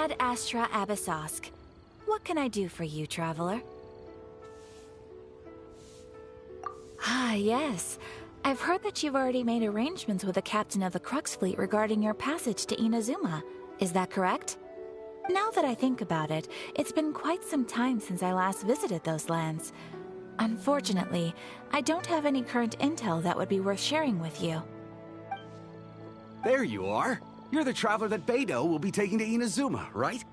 Ad Astra Abyssosk. What can I do for you, traveler? Ah, yes. I've heard that you've already made arrangements with the captain of the Crux fleet regarding your passage to Inazuma. Is that correct? Now that I think about it, it's been quite some time since I last visited those lands. Unfortunately, I don't have any current intel that would be worth sharing with you. There you are. You're the traveler that Beidou will be taking to Inazuma, right?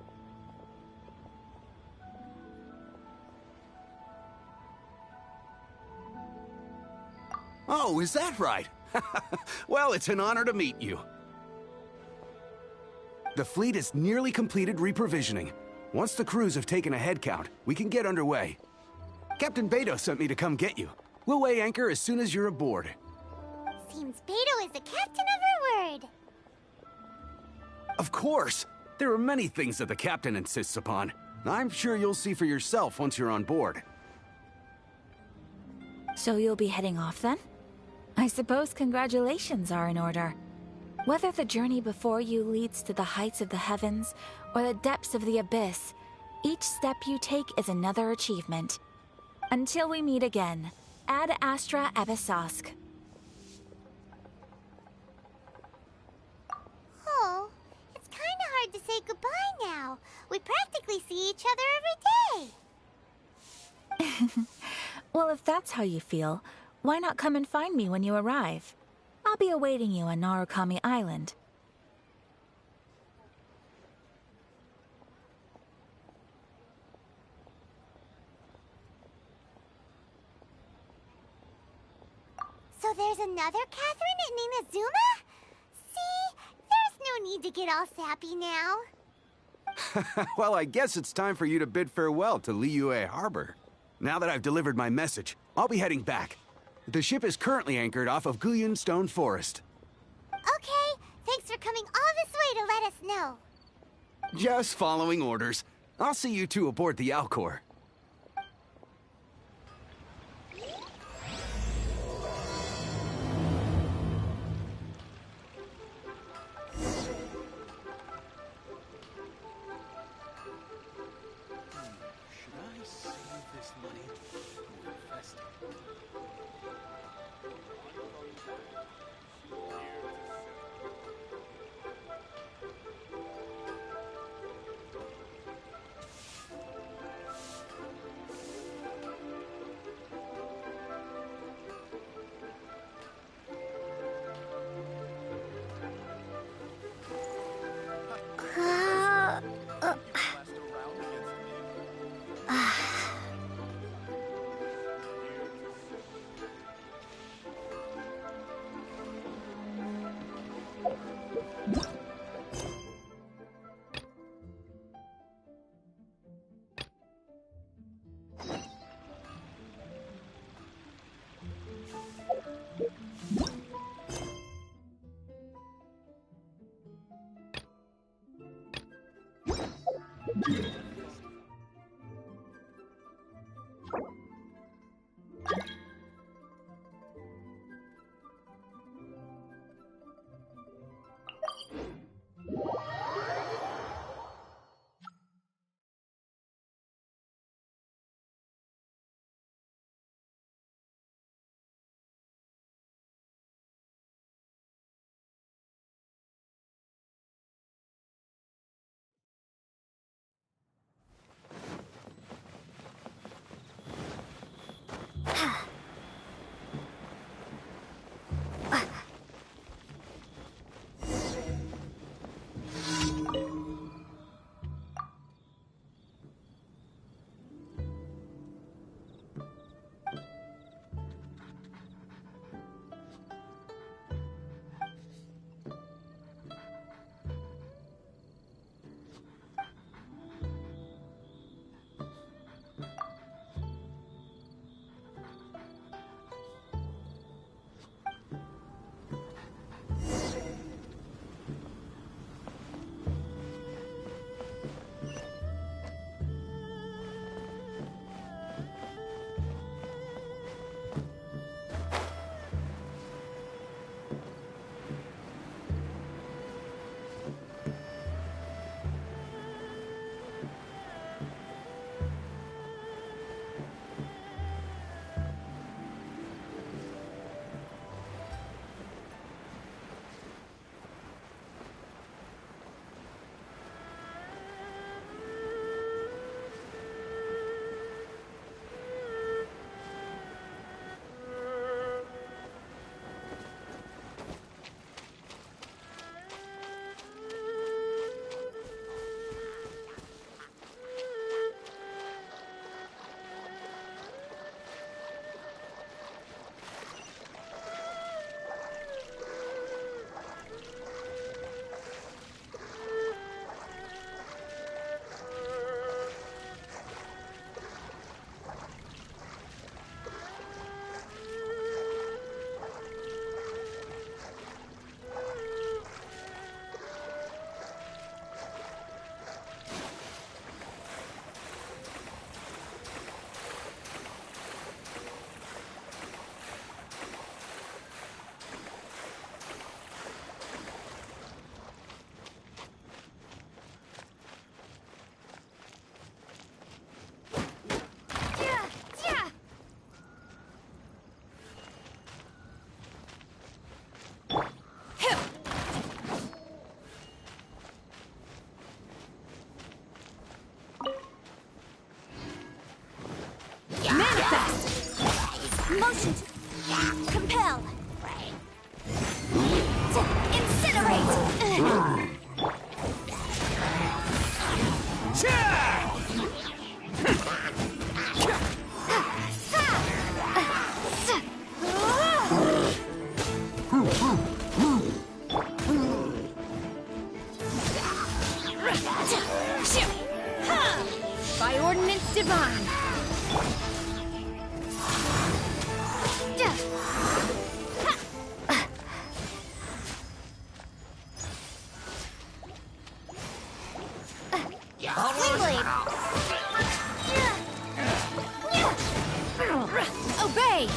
Oh, is that right? Well, it's an honor to meet you. The fleet is nearly completed reprovisioning. Once the crews have taken a head count, we can get underway. Captain Beidou sent me to come get you. We'll weigh anchor as soon as you're aboard. Seems Beidou is the captain of her word. Of course! There are many things that the captain insists upon. I'm sure you'll see for yourself once you're on board. So you'll be heading off then? I suppose congratulations are in order. Whether the journey before you leads to the heights of the heavens or the depths of the abyss, each step you take is another achievement. Until we meet again, Ad Astra Abyssosk. Oh, it's kinda hard to say goodbye now. We practically see each other every day. Well, if that's how you feel, why not come and find me when you arrive? I'll be awaiting you on Narukami Island. So there's another Catherine in Inazuma? See, there's no need to get all sappy now. Well, I guess it's time for you to bid farewell to Liyue Harbor. Now that I've delivered my message, I'll be heading back. The ship is currently anchored off of Guyun Stone Forest. Okay, thanks for coming all this way to let us know. Just following orders. I'll see you two aboard the Alcor. Should I save this money or invest it? Fine. Obey!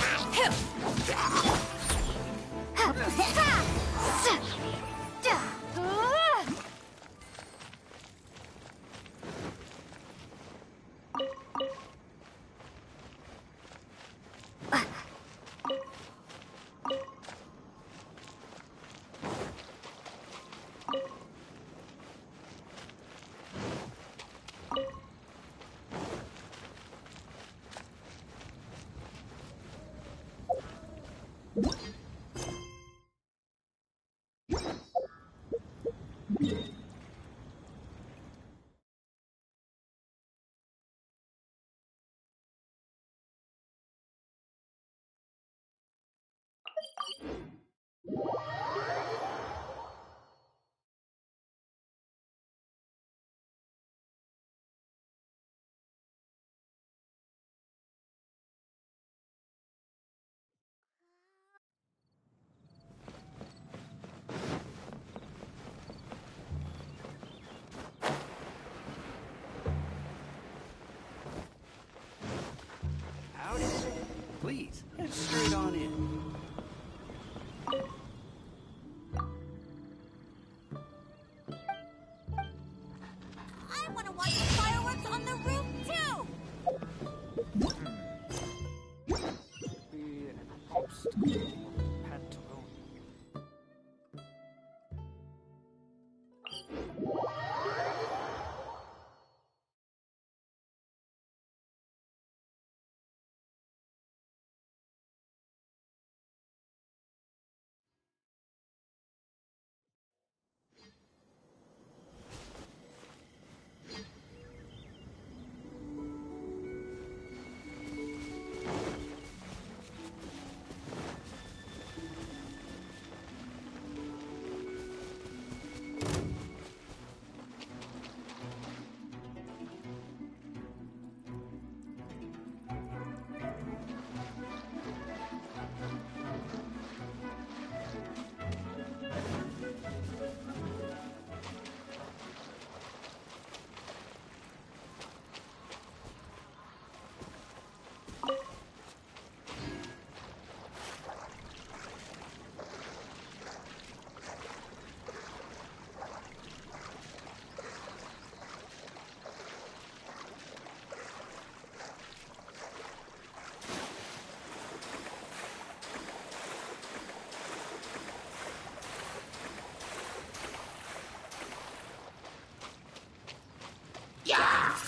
Howdy. Please, head straight on in. I want to watch the fireworks on the roof, too! Be an obstacle or pantaloon.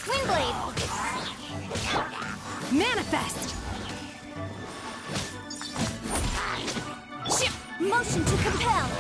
Windblade! Manifest! Motion to compel!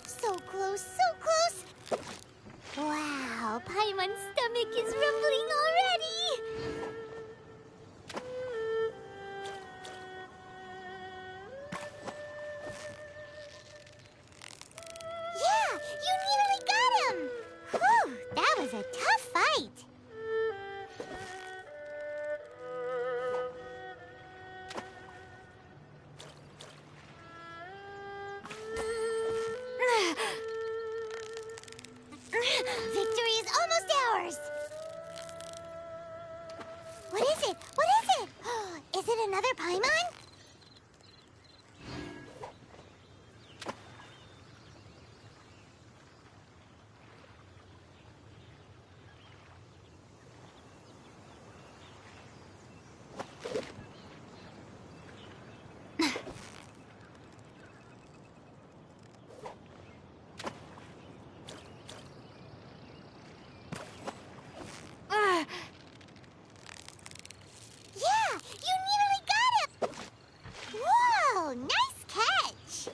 So close, so close! Mr. Paimon? Yeah, you nearly got him! Whoa, nice catch!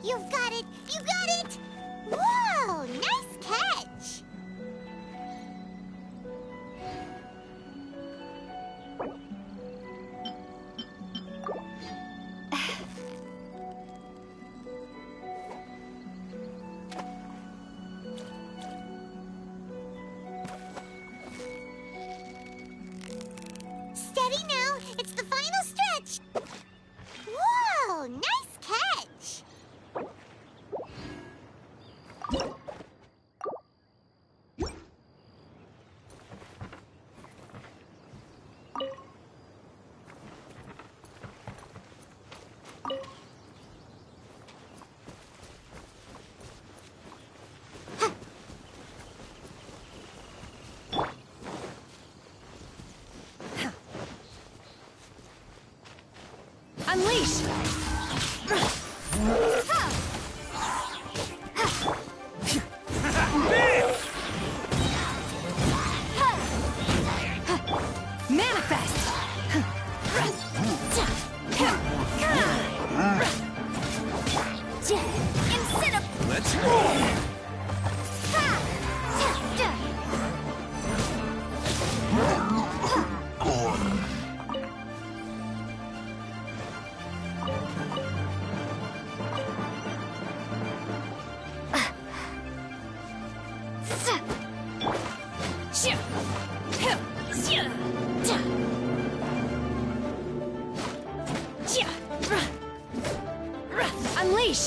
You've got it! You got it! Whoa, nice catch! Steady now, it's the final stretch! Whoa, nice catch! Unleash! Manifest! Let's roll! Unleash!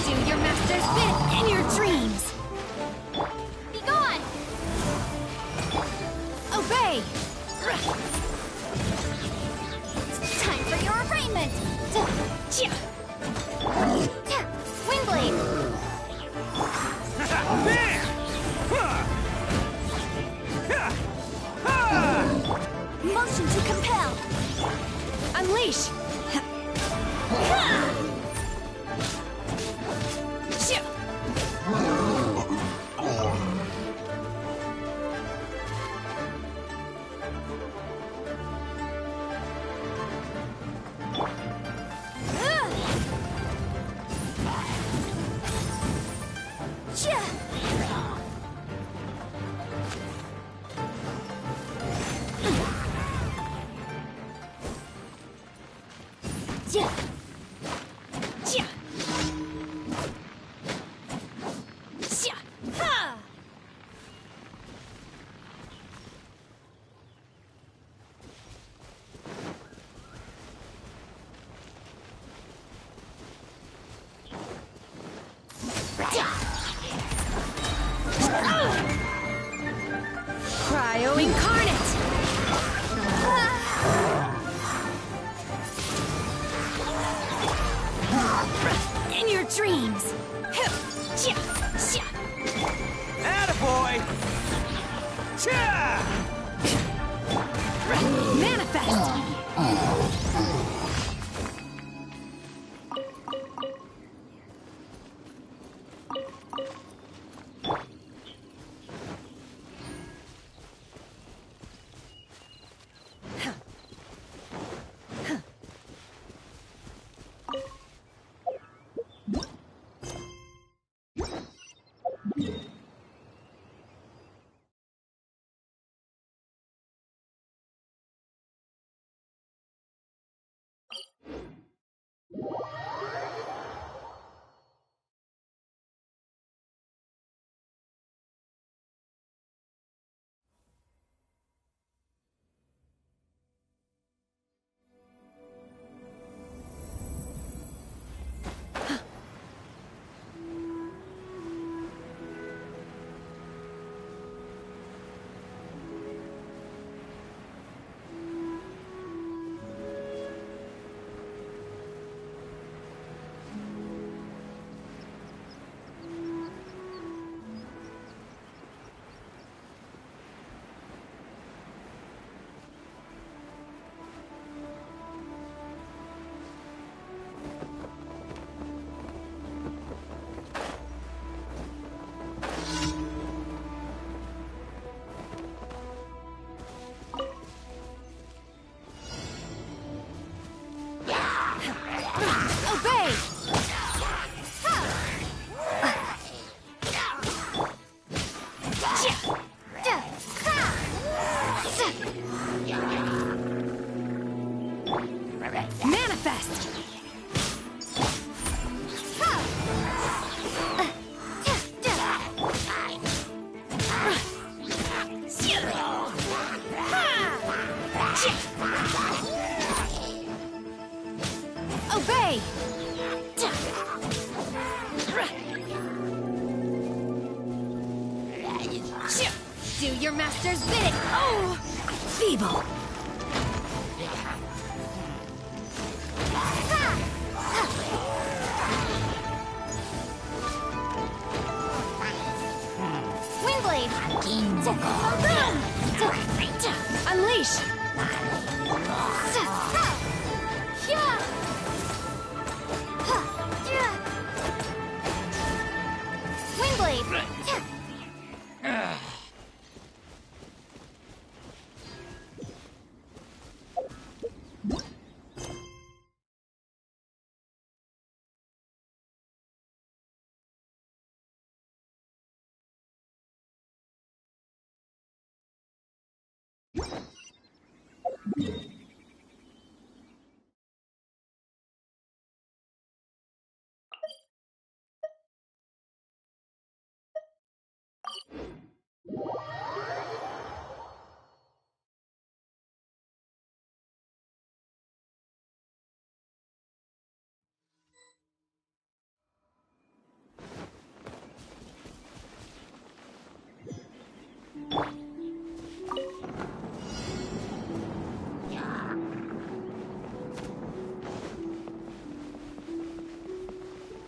Do your master's bid in your dreams! Be gone! Obey! Time for your arraignment! Windblade! Motion to compel! Unleash! Cryo incarnate! In your dreams! Attaboy! Cha! Manifest! Manifest! Obey! Do your master's bidding! Oh! Feeble! Windblade! Unleash! Windblade!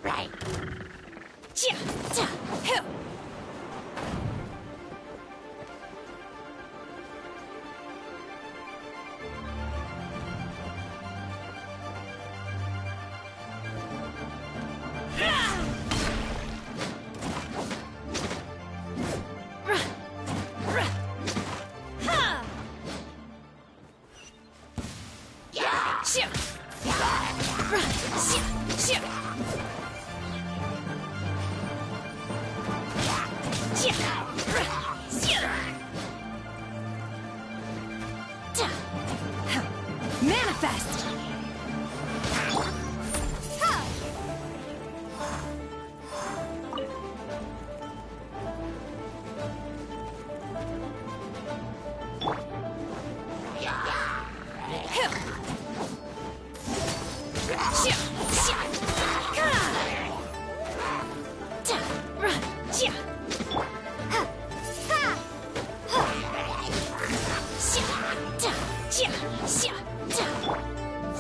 Right. Manifest!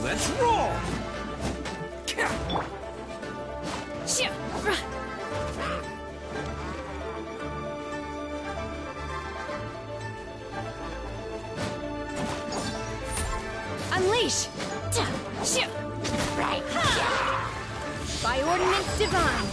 Let's roll! Unleash! Right. By ordinance divine!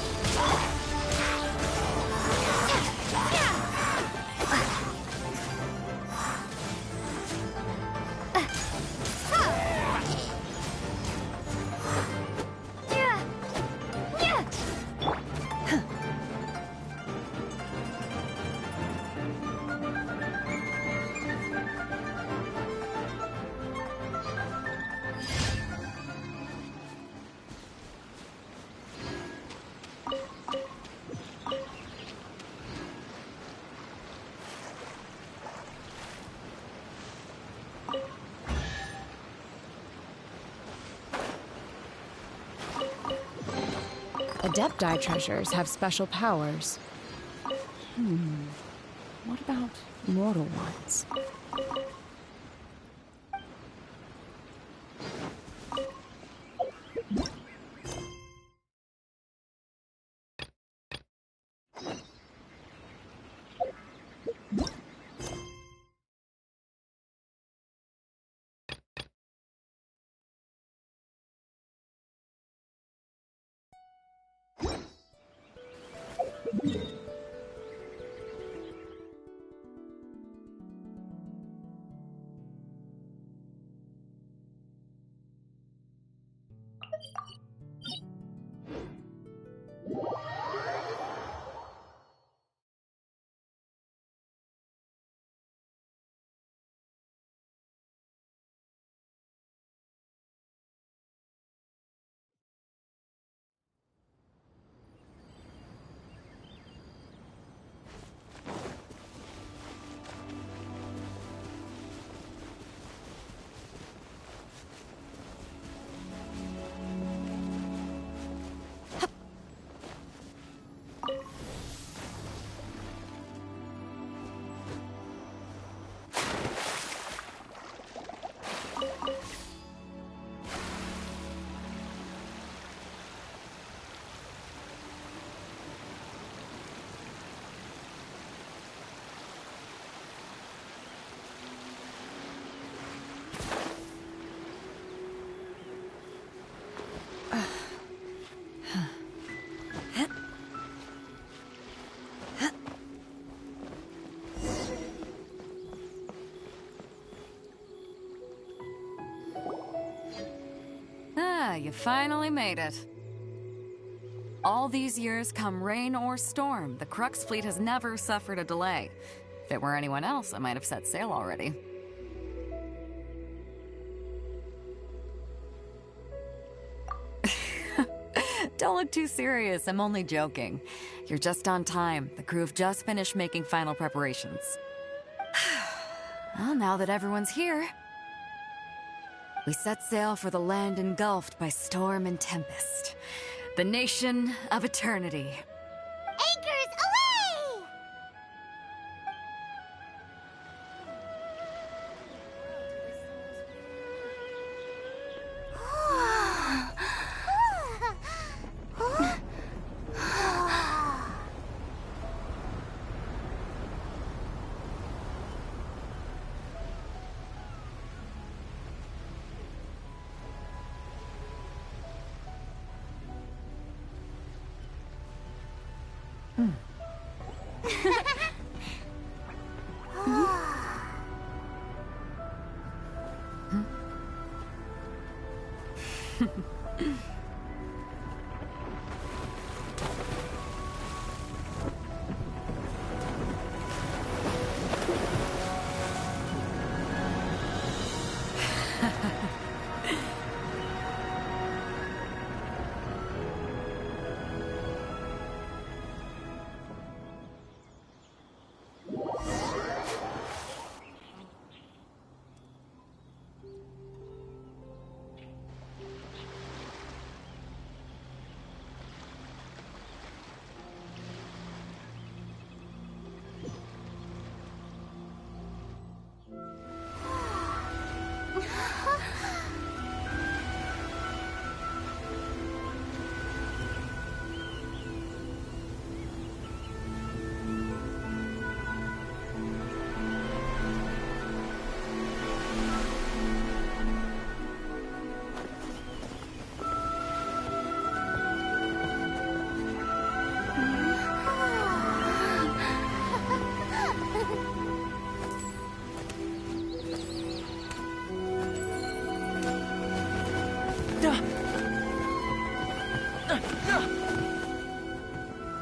Adepti treasures have special powers. What about mortal ones? you finally made it. All these years, come rain or storm, the Crux fleet has never suffered a delay. If it were anyone else, I might have set sail already. Don't look too serious, I'm only joking. You're just on time. The crew have just finished making final preparations. Well, now that everyone's here, we set sail for the land engulfed by storm and tempest. The nation of eternity. Anchors away!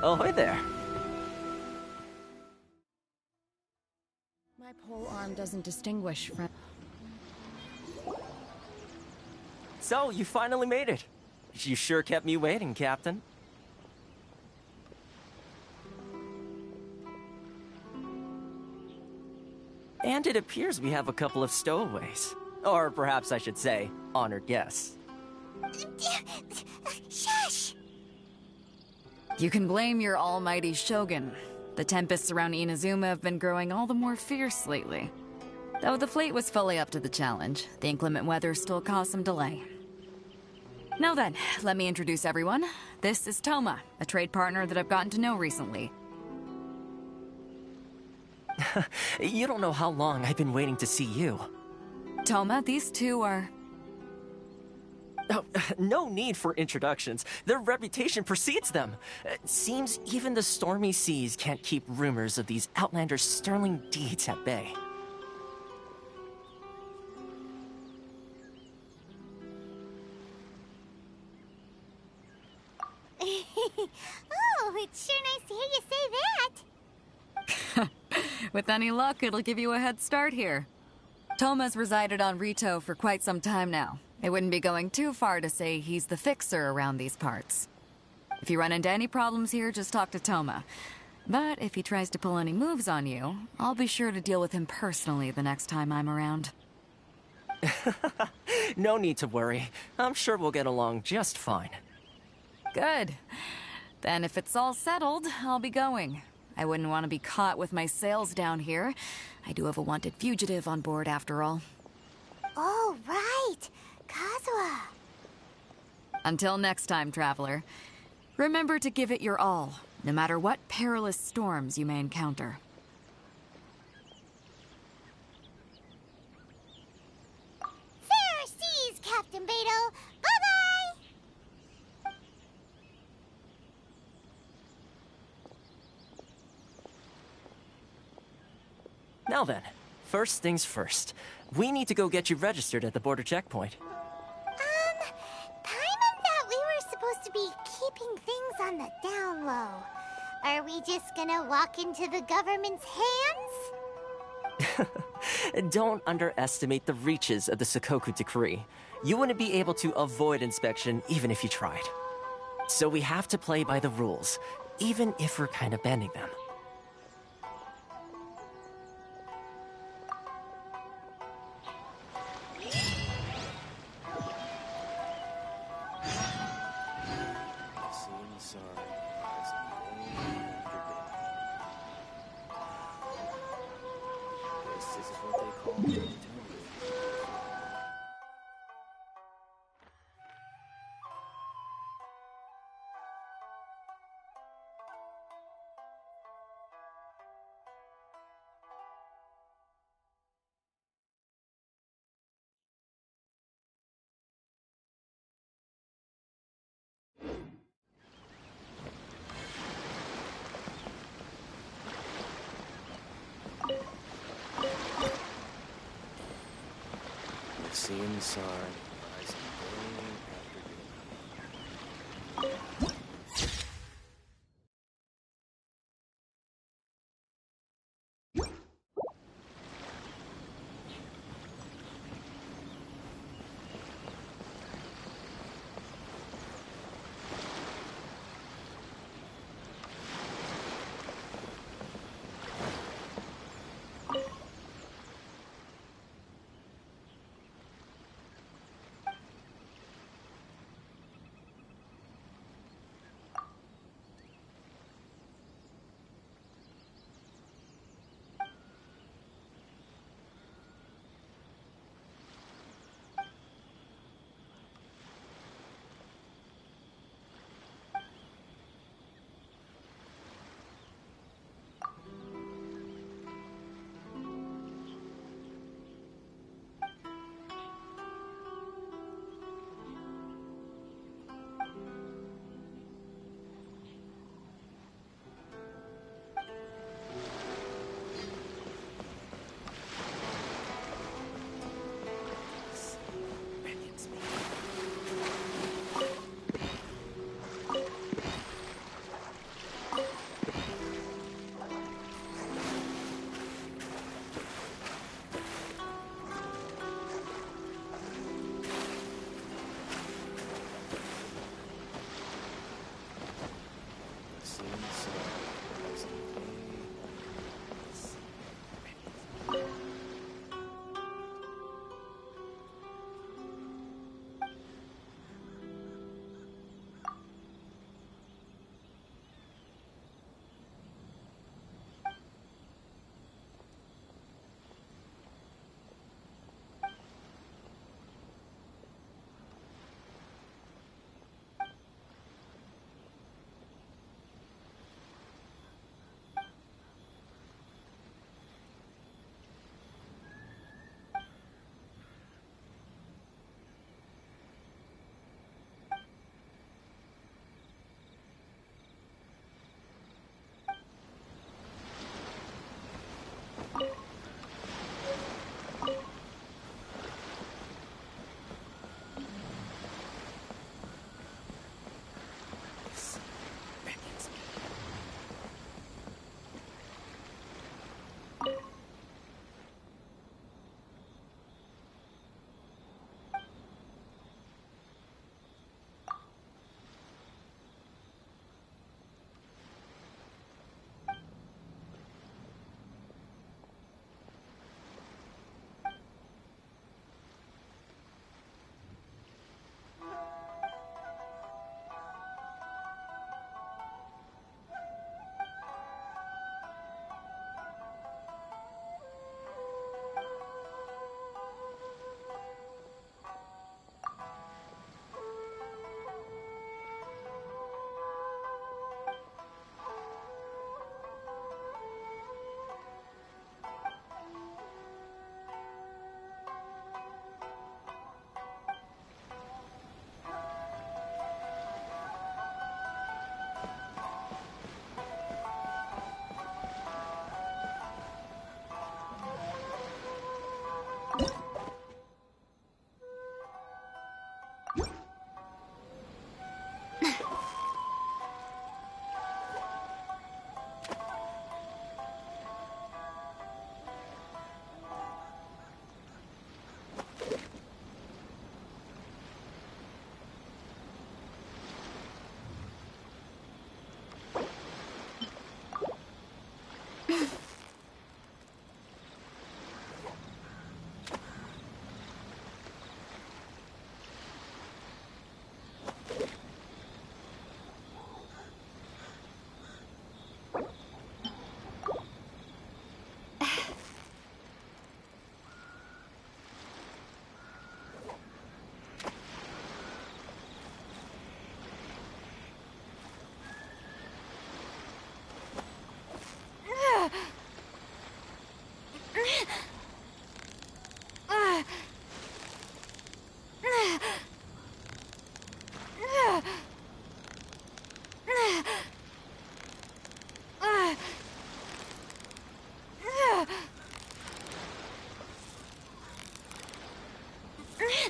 Ahoy there. My pole arm doesn't distinguish from... So, you finally made it. You sure kept me waiting, Captain. And it appears we have a couple of stowaways. Or perhaps I should say, honored guests. Shush! You can blame your almighty Shogun. The tempests around Inazuma have been growing all the more fierce lately. Though the fleet was fully up to the challenge, the inclement weather still caused some delay. Now then, let me introduce everyone. This is Toma, a trade partner that I've gotten to know recently. You don't know how long I've been waiting to see you. Toma, these two are... Oh, no need for introductions. Their reputation precedes them. Seems even the stormy seas can't keep rumors of these outlanders' sterling deeds at bay. Oh, it's sure nice to hear you say that. With any luck, it'll give you a head start here. Toma's resided on Rito for quite some time now. It wouldn't be going too far to say he's the fixer around these parts. If you run into any problems here, just talk to Toma. But if he tries to pull any moves on you, I'll be sure to deal with him personally the next time I'm around. No need to worry. I'm sure we'll get along just fine. Good. Then if it's all settled, I'll be going. I wouldn't want to be caught with my sails down here. I do have a wanted fugitive on board after all. Oh, right. Kazuha. Until next time, traveler. Remember to give it your all, no matter what perilous storms you may encounter. Fair seas, Captain Beto. Bye-bye. Now then, first things first. We need to go get you registered at the border checkpoint. Time down low. Are we just gonna walk into the government's hands? Don't underestimate the reaches of the Sakoku Decree. You wouldn't be able to avoid inspection even if you tried. So we have to play by the rules, even if we're kind of bending them. This is what they call opportunity. Seeing the sun rising day after day.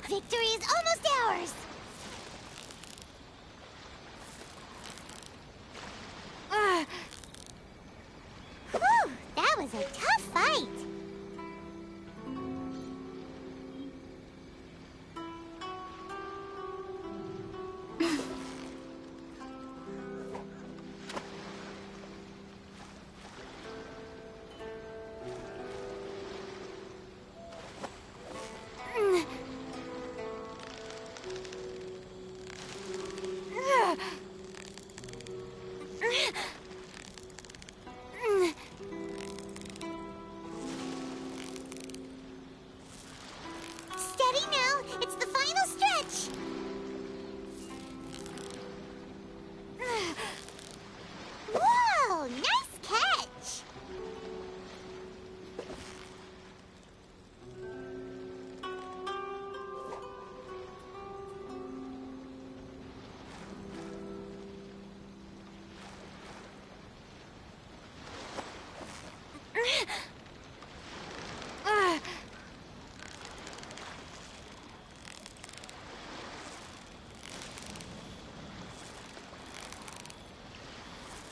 Victory is almost ours! Whew, that was a tough fight! Steady now, it's the final stretch! Whoa, nice catch!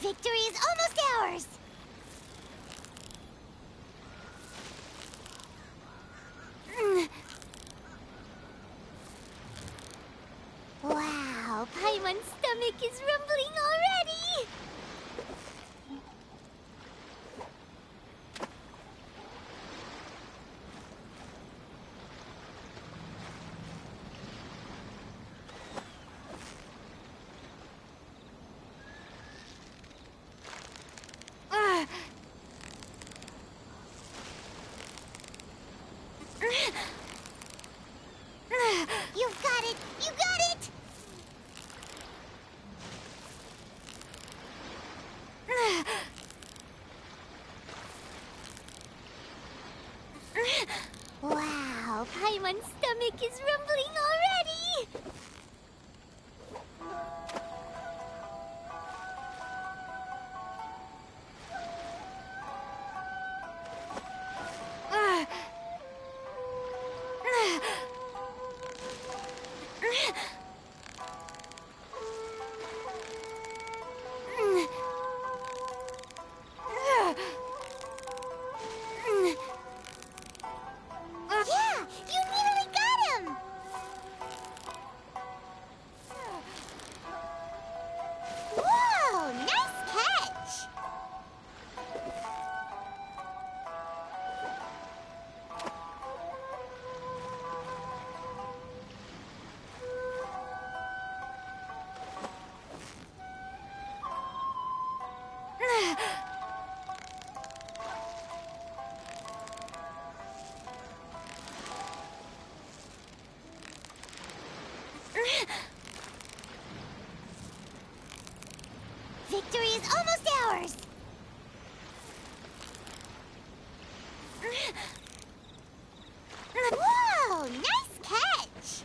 Victory is almost ours! Wow, Paimon's stomach is rumbling already! You've got it! You got it! Wow, Paimon's stomach is rumbling already! Yeah, you nearly got him! Whoa, nice catch! Victory is almost ours! Whoa, nice catch!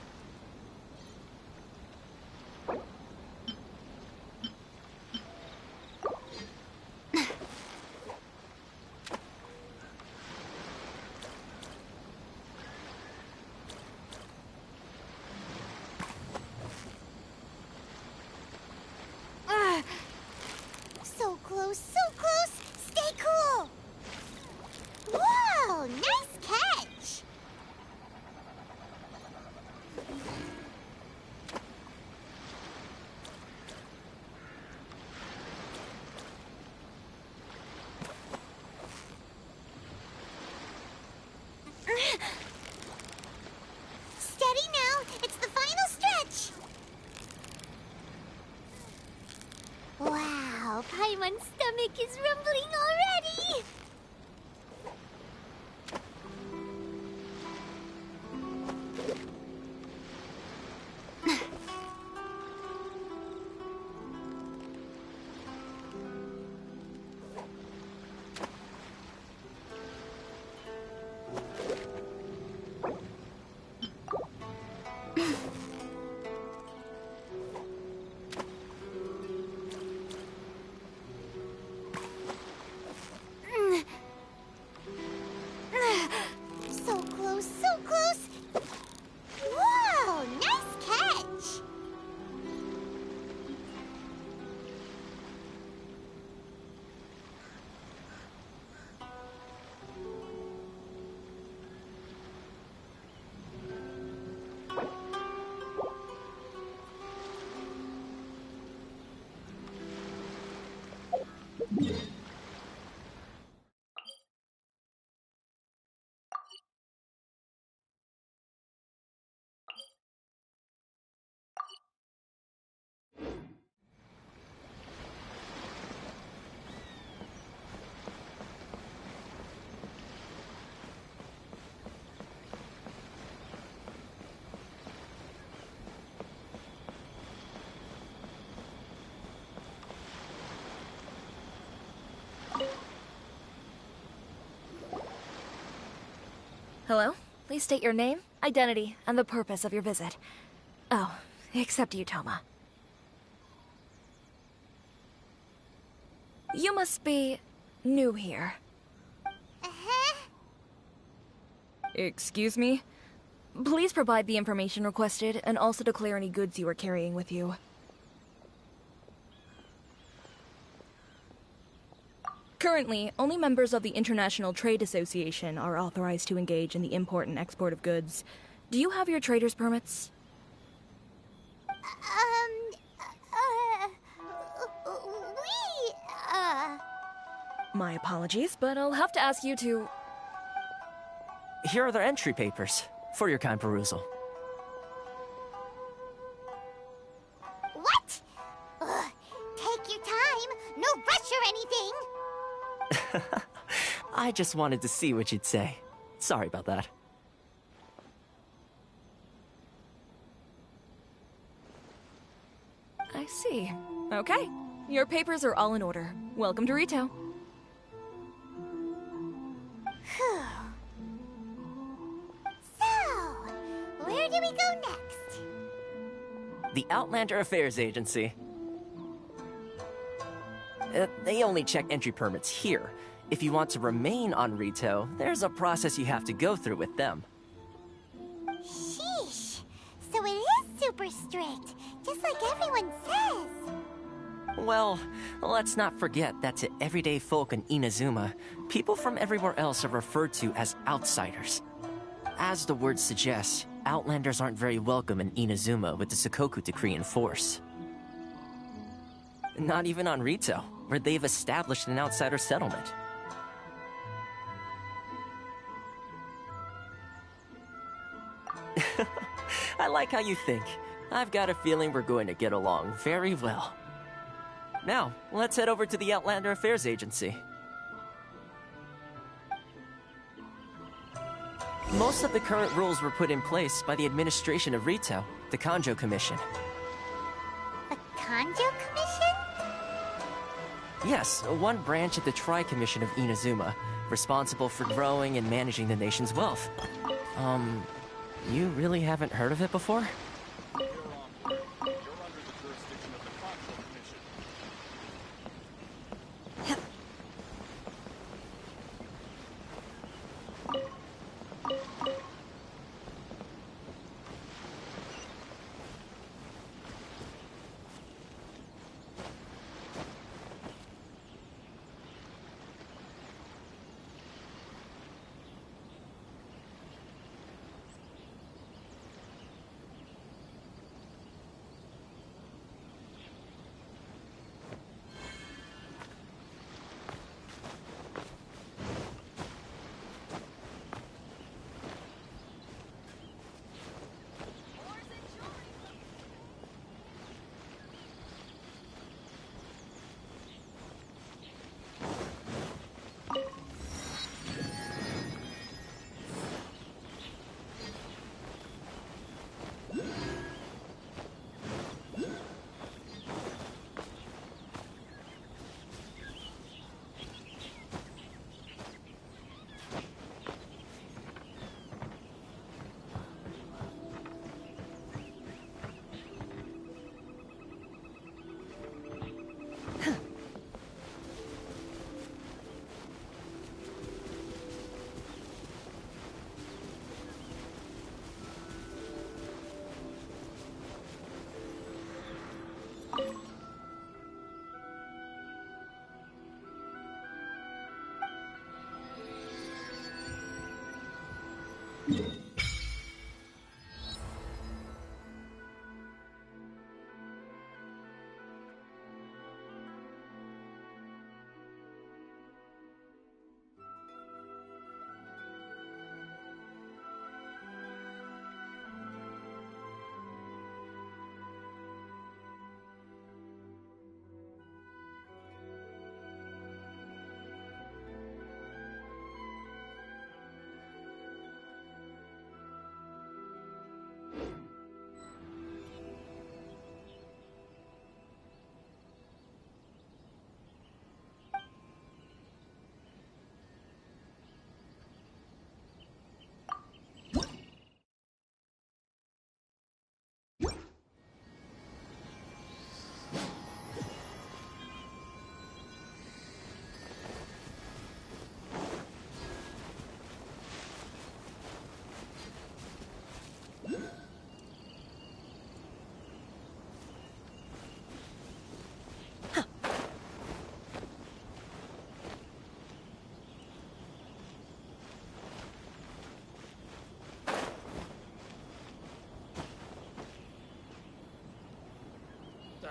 So close, so close! Stay cool! Whoa, nice catch! Steady now, it's the final stretch! Wow, Paimon's stomach is rumbling already! So close, so close! Whoa! Hello? Please state your name, identity, and the purpose of your visit. Oh, except you, Toma. You must be new here. Uh-huh. Excuse me? Please provide the information requested, and also declare any goods you are carrying with you. Currently, only members of the International Trade Association are authorized to engage in the import and export of goods. Do you have your trader's permits? My apologies, but I'll have to ask you to... Here are their entry papers, for your kind perusal. What? Ugh, take your time. No rush or anything. I just wanted to see what you'd say. Sorry about that. I see. Okay. Your papers are all in order. Welcome to Rito. So, where do we go next? The Outlander Affairs Agency. They only check entry permits here. If you want to remain on Rito, there's a process you have to go through with them. Sheesh. So it is super strict, just like everyone says. Well, let's not forget that to everyday folk in Inazuma, people from everywhere else are referred to as outsiders. As the word suggests, Outlanders aren't very welcome in Inazuma with the Sakoku Decree in force. Not even on Rito, where they've established an outsider settlement. I like how you think. I've got a feeling we're going to get along very well. Now, let's head over to the Outlander Affairs Agency. Most of the current rules were put in place by the administration of Rito, the Kanjo Commission. The Kanjo Commission? Yes, one branch of the Tri-Commission of Inazuma, responsible for growing and managing the nation's wealth. You really haven't heard of it before? You're under the jurisdiction of the Control Commission.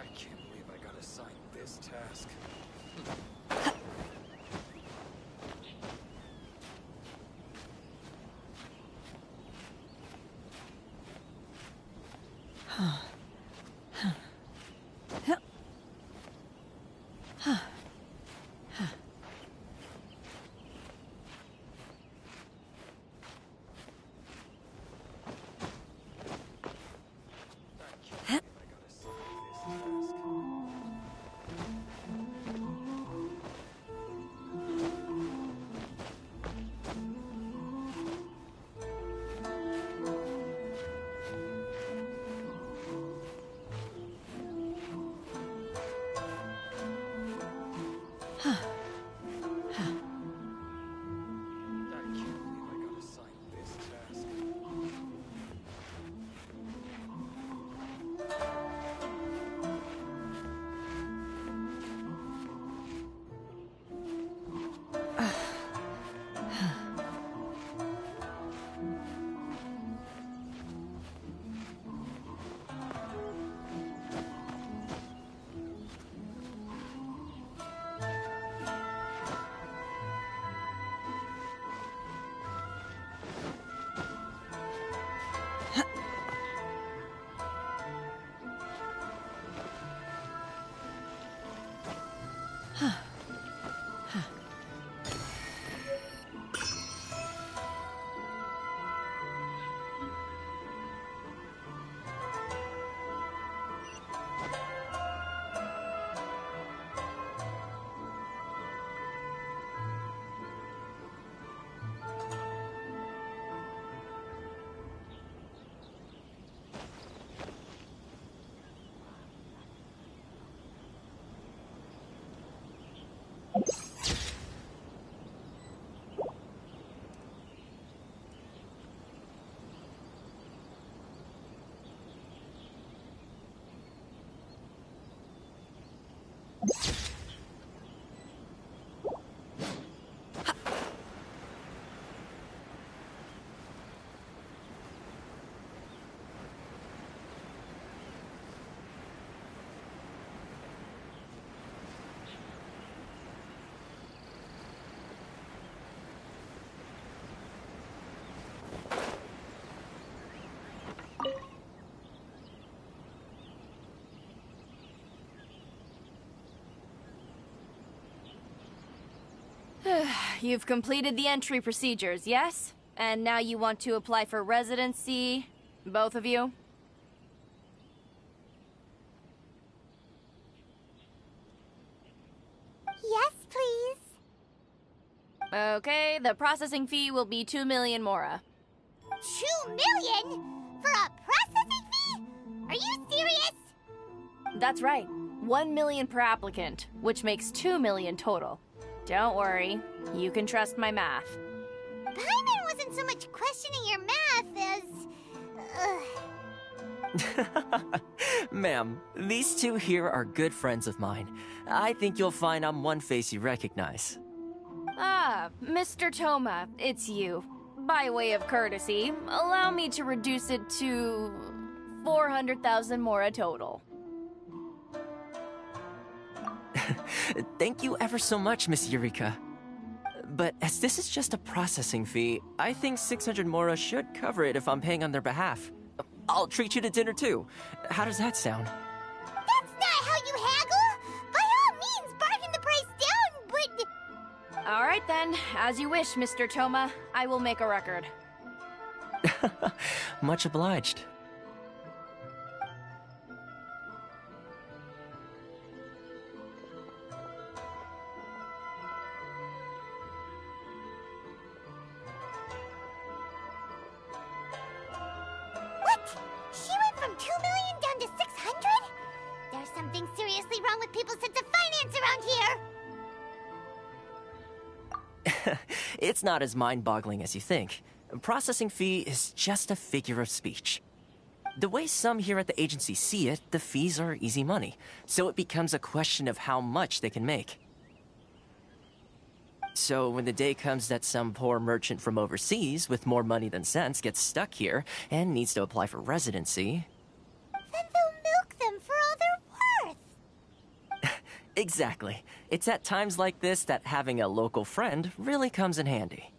I can't believe I got assigned this task. You've completed the entry procedures, yes? And now you want to apply for residency, both of you? Yes, please. Okay, the processing fee will be 2 million mora. 2 million? For a processing fee? Are you serious? That's right. 1 million per applicant, which makes 2 million total. Don't worry, you can trust my math. Paimon wasn't so much questioning your math as... Ma'am, these two here are good friends of mine. I think you'll find I'm one face you recognize. Ah, Mr. Toma, it's you. By way of courtesy, allow me to reduce it to 400,000 mora total. Thank you ever so much, Miss Eureka. But as this is just a processing fee, I think 600 mora should cover it if I'm paying on their behalf. I'll treat you to dinner too. How does that sound? That's not how you haggle! By all means, bargain the price down, but... All right then, as you wish, Mr. Toma. I will make a record. Much obliged. What? She went from 2 million down to 600? There's something seriously wrong with people's sense of finance around here! It's not as mind-boggling as you think. Processing fee is just a figure of speech. The way some here at the agency see it, the fees are easy money, so it becomes a question of how much they can make. So when the day comes that some poor merchant from overseas with more money than sense gets stuck here and needs to apply for residency... Then they'll milk them for all they're worth! Exactly. It's at times like this that having a local friend really comes in handy.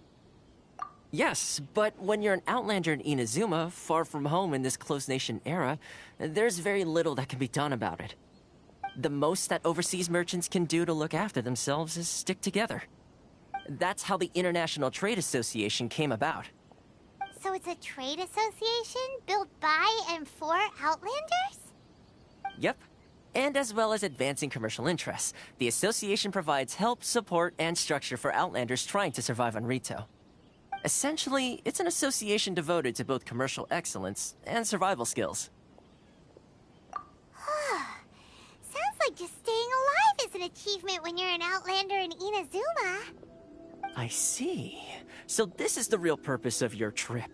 Yes, but when you're an outlander in Inazuma, far from home in this closed nation era, there's very little that can be done about it. The most that overseas merchants can do to look after themselves is stick together. That's how the International Trade Association came about. So it's a trade association built by and for Outlanders? Yep. And as well as advancing commercial interests, the association provides help, support, and structure for Outlanders trying to survive on Rito. Essentially, it's an association devoted to both commercial excellence and survival skills. Sounds like just staying alive is an achievement when you're an Outlander in Inazuma. I see. So this is the real purpose of your trip.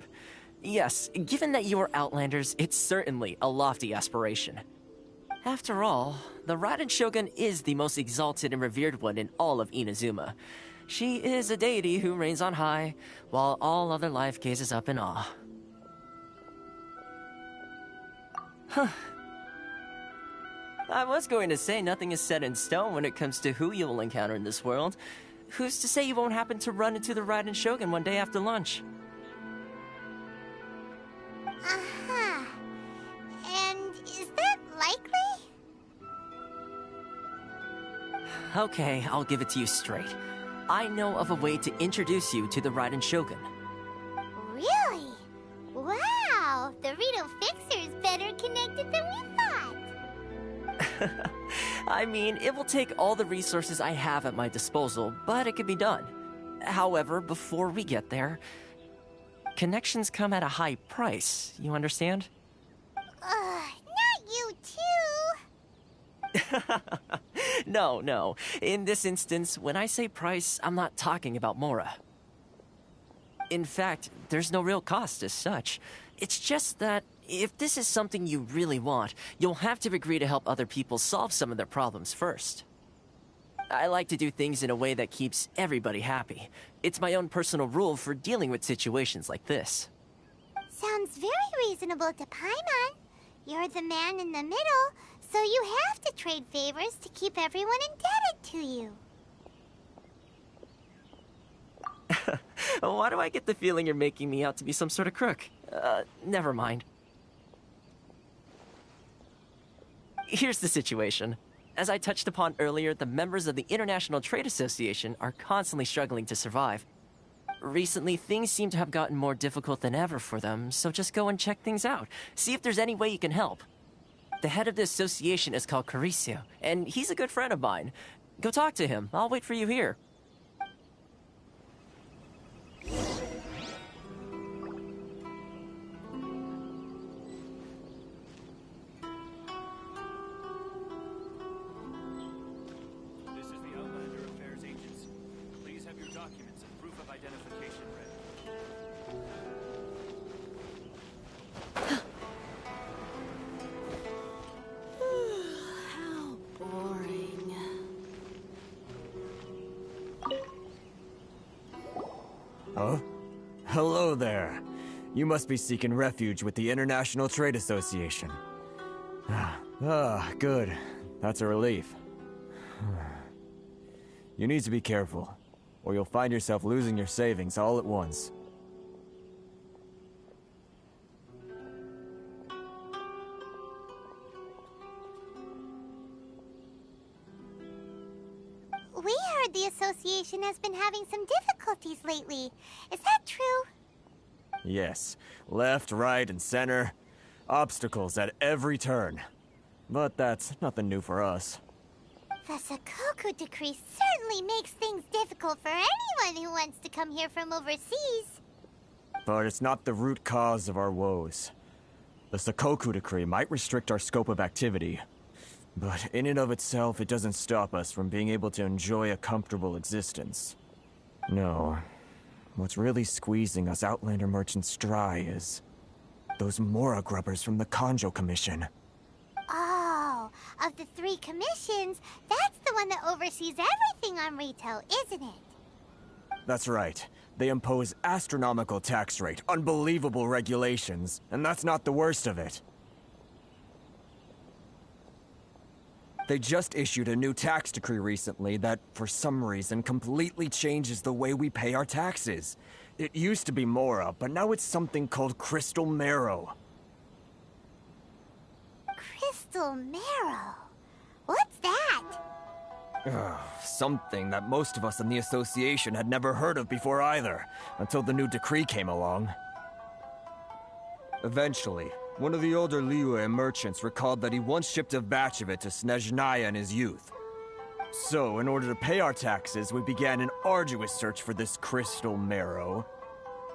Yes, given that you are Outlanders, it's certainly a lofty aspiration. After all, the Raiden Shogun is the most exalted and revered one in all of Inazuma. She is a deity who reigns on high, while all other life gazes up in awe. Huh. I was going to say nothing is set in stone when it comes to who you will encounter in this world. Who's to say you won't happen to run into the Raiden Shogun one day after lunch? Uh-huh. And is that likely? Okay, I'll give it to you straight. I know of a way to introduce you to the Raiden Shogun. Really? Wow! The Rito Fixer's better connected than we thought. I mean, it will take all the resources I have at my disposal, but it can be done. However, before we get there, connections come at a high price, you understand? Not you too! No. In this instance, when I say price, I'm not talking about Mora. In fact, there's no real cost as such. It's just that if this is something you really want, you'll have to agree to help other people solve some of their problems first. I like to do things in a way that keeps everybody happy. It's my own personal rule for dealing with situations like this. Sounds very reasonable to Paimon. You're the man in the middle, so you have to trade favors to keep everyone indebted to you. Why do I get the feeling you're making me out to be some sort of crook? Never mind. Here's the situation. As I touched upon earlier, the members of the International Trade Association are constantly struggling to survive. Recently, things seem to have gotten more difficult than ever for them, so just go and check things out. See if there's any way you can help. The head of the association is called Caricio, and he's a good friend of mine. Go talk to him. I'll wait for you here. This is the Outlander Affairs Agency. Please have your documents and proof of identification ready. How boring. Huh? Hello there. You must be seeking refuge with the International Trade Association. Good. That's a relief. You need to be careful, or you'll find yourself losing your savings all at once. We heard the association has been having some difficulties lately. Is that true? Yes. Left, right, and center. Obstacles at every turn. But that's nothing new for us. The Sakoku decree certainly makes things difficult for anyone who wants to come here from overseas. But it's not the root cause of our woes. The Sakoku decree might restrict our scope of activity, but in and of itself, it doesn't stop us from being able to enjoy a comfortable existence. No. What's really squeezing us Outlander merchants dry is those Mora grubbers from the Kanjo Commission. Oh, of the 3 commissions, that's the one that oversees everything on Rito, isn't it? That's right. They impose astronomical tax rate, unbelievable regulations, and that's not the worst of it. They just issued a new tax decree recently that, for some reason, completely changes the way we pay our taxes. It used to be Mora, but now it's something called Crystal Marrow. Crystal Marrow? What's that? Something that most of us in the association had never heard of before either, until the new decree came along. Eventually, one of the older Liyue merchants recalled that he once shipped a batch of it to Snezhnaya in his youth. So, in order to pay our taxes, we began an arduous search for this Crystal Marrow.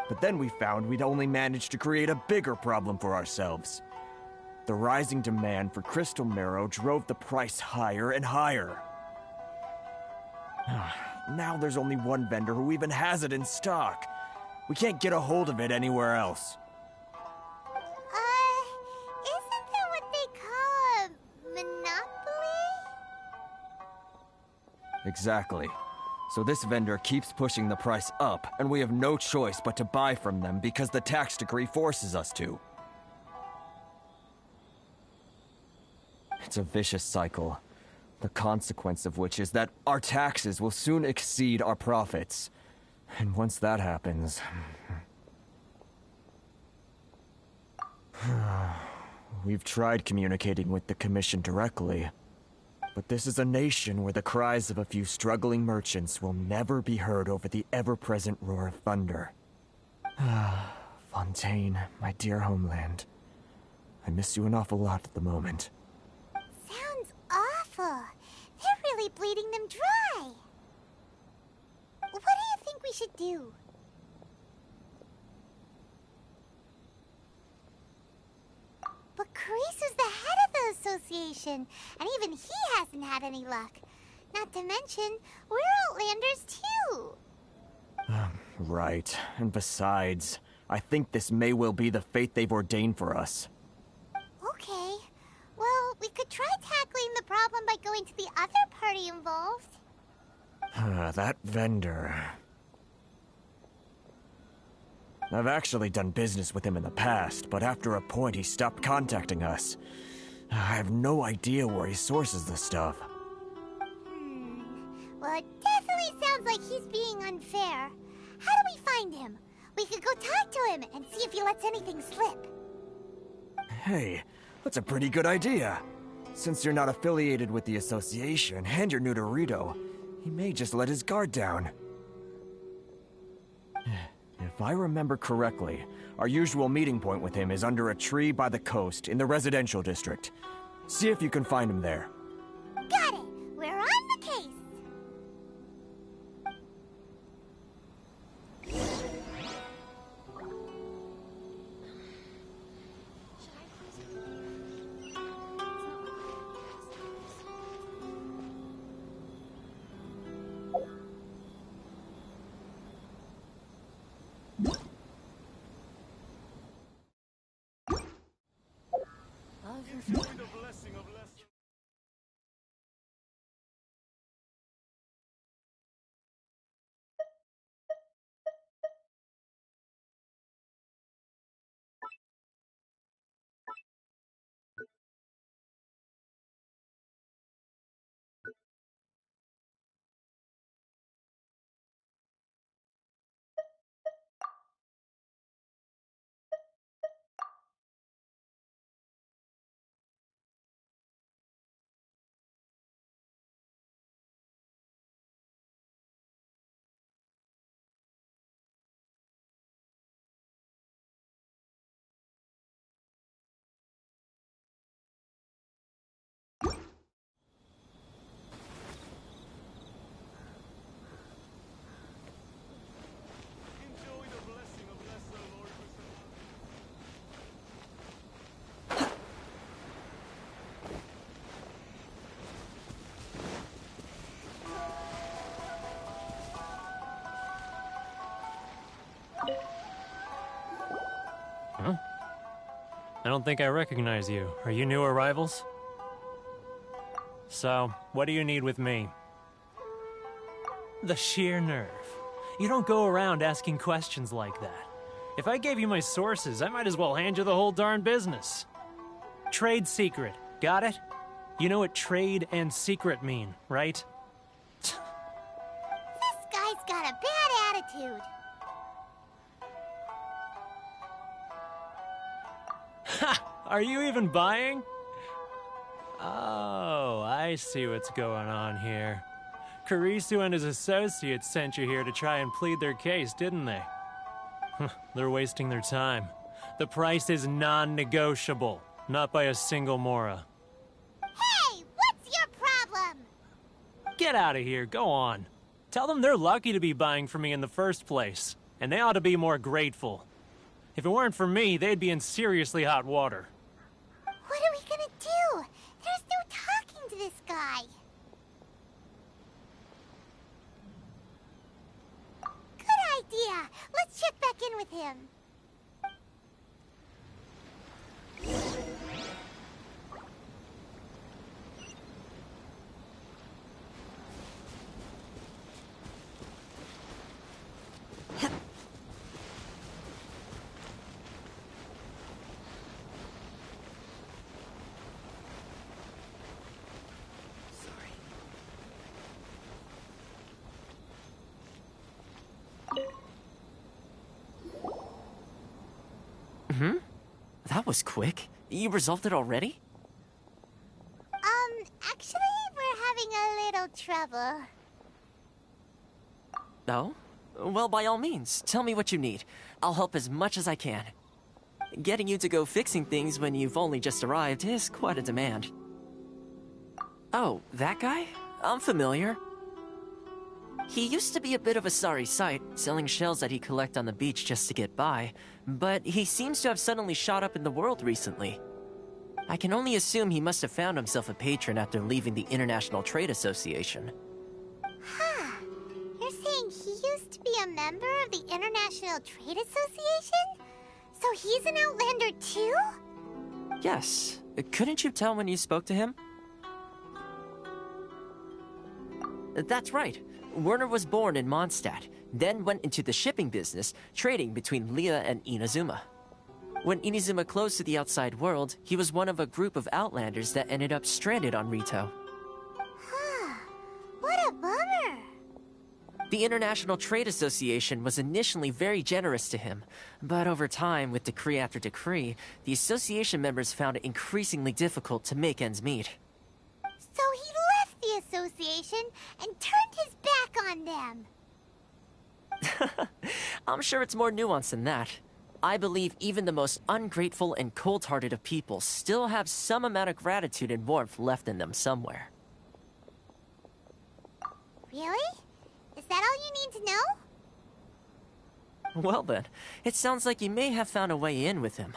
But then we found we'd only managed to create a bigger problem for ourselves. The rising demand for Crystal Marrow drove the price higher and higher. Now there's only one vendor who even has it in stock. We can't get a hold of it anywhere else. Isn't that what they call a monopoly? Exactly. So this vendor keeps pushing the price up, and we have no choice but to buy from them because the tax decree forces us to. It's a vicious cycle. The consequence of which is that our taxes will soon exceed our profits. And once that happens... We've tried communicating with the Commission directly. But this is a nation where the cries of a few struggling merchants will never be heard over the ever-present roar of thunder. Fontaine, my dear homeland. I miss you an awful lot at the moment. Sounds awful. They're really bleeding them dry. What do you think we should do? But Carice is the head of the association, and even he hasn't had any luck. Not to mention, we're Outlanders too. Right. And besides, I think this may well be the fate they've ordained for us. Okay. Well, we could try tackling the problem by going to the other party involved. That vendor... I've actually done business with him in the past, but after a point he stopped contacting us. I have no idea where he sources this stuff. Well, it definitely sounds like he's being unfair. How do we find him? We could go talk to him and see if he lets anything slip. Hey, that's a pretty good idea. Since you're not affiliated with the association and you're new to Rito, he may just let his guard down. If I remember correctly, our usual meeting point with him is under a tree by the coast in the residential district. See if you can find him there. Got it! We're on the case! Huh? I don't think I recognize you. Are you new arrivals? So, what do you need with me? The sheer nerve. You don't go around asking questions like that. If I gave you my sources, I might as well hand you the whole darn business. Trade secret. Got it? You know what trade and secret mean, right? This guy's got a bad attitude. Ha! Are you even buying? Oh, I see what's going on here. Karisu and his associates sent you here to try and plead their case, didn't they? They're wasting their time. The price is non-negotiable, not by a single Mora. Hey, what's your problem? Get out of here, go on. Tell them they're lucky to be buying from me in the first place, and they ought to be more grateful. If it weren't for me, they'd be in seriously hot water. What are we gonna do? There's no talking to this guy. Good idea. Let's check back in with him. That was quick. You resolved it already? Actually, we're having a little trouble. Oh? Well, by all means, tell me what you need. I'll help as much as I can. Getting you to go fixing things when you've only just arrived is quite a demand. Oh, that guy? I'm familiar. He used to be a bit of a sorry sight, selling shells that he collect on the beach just to get by, but he seems to have suddenly shot up in the world recently. I can only assume he must have found himself a patron after leaving the International Trade Association. Huh. You're saying he used to be a member of the International Trade Association? So he's an Outlander too? Yes. Couldn't you tell when you spoke to him? That's right. Werner was born in Mondstadt, then went into the shipping business, trading between Leah and Inazuma. When Inazuma closed to the outside world, he was one of a group of Outlanders that ended up stranded on Rito. Huh. What a bummer. The International Trade Association was initially very generous to him, but over time, with decree after decree, the association members found it increasingly difficult to make ends meet. So he left the association and turned his back on them. I'm sure it's more nuanced than that. I believe even the most ungrateful and cold-hearted of people still have some amount of gratitude and warmth left in them somewhere. Really? Is that all you need to know? Well then, it sounds like you may have found a way in with him.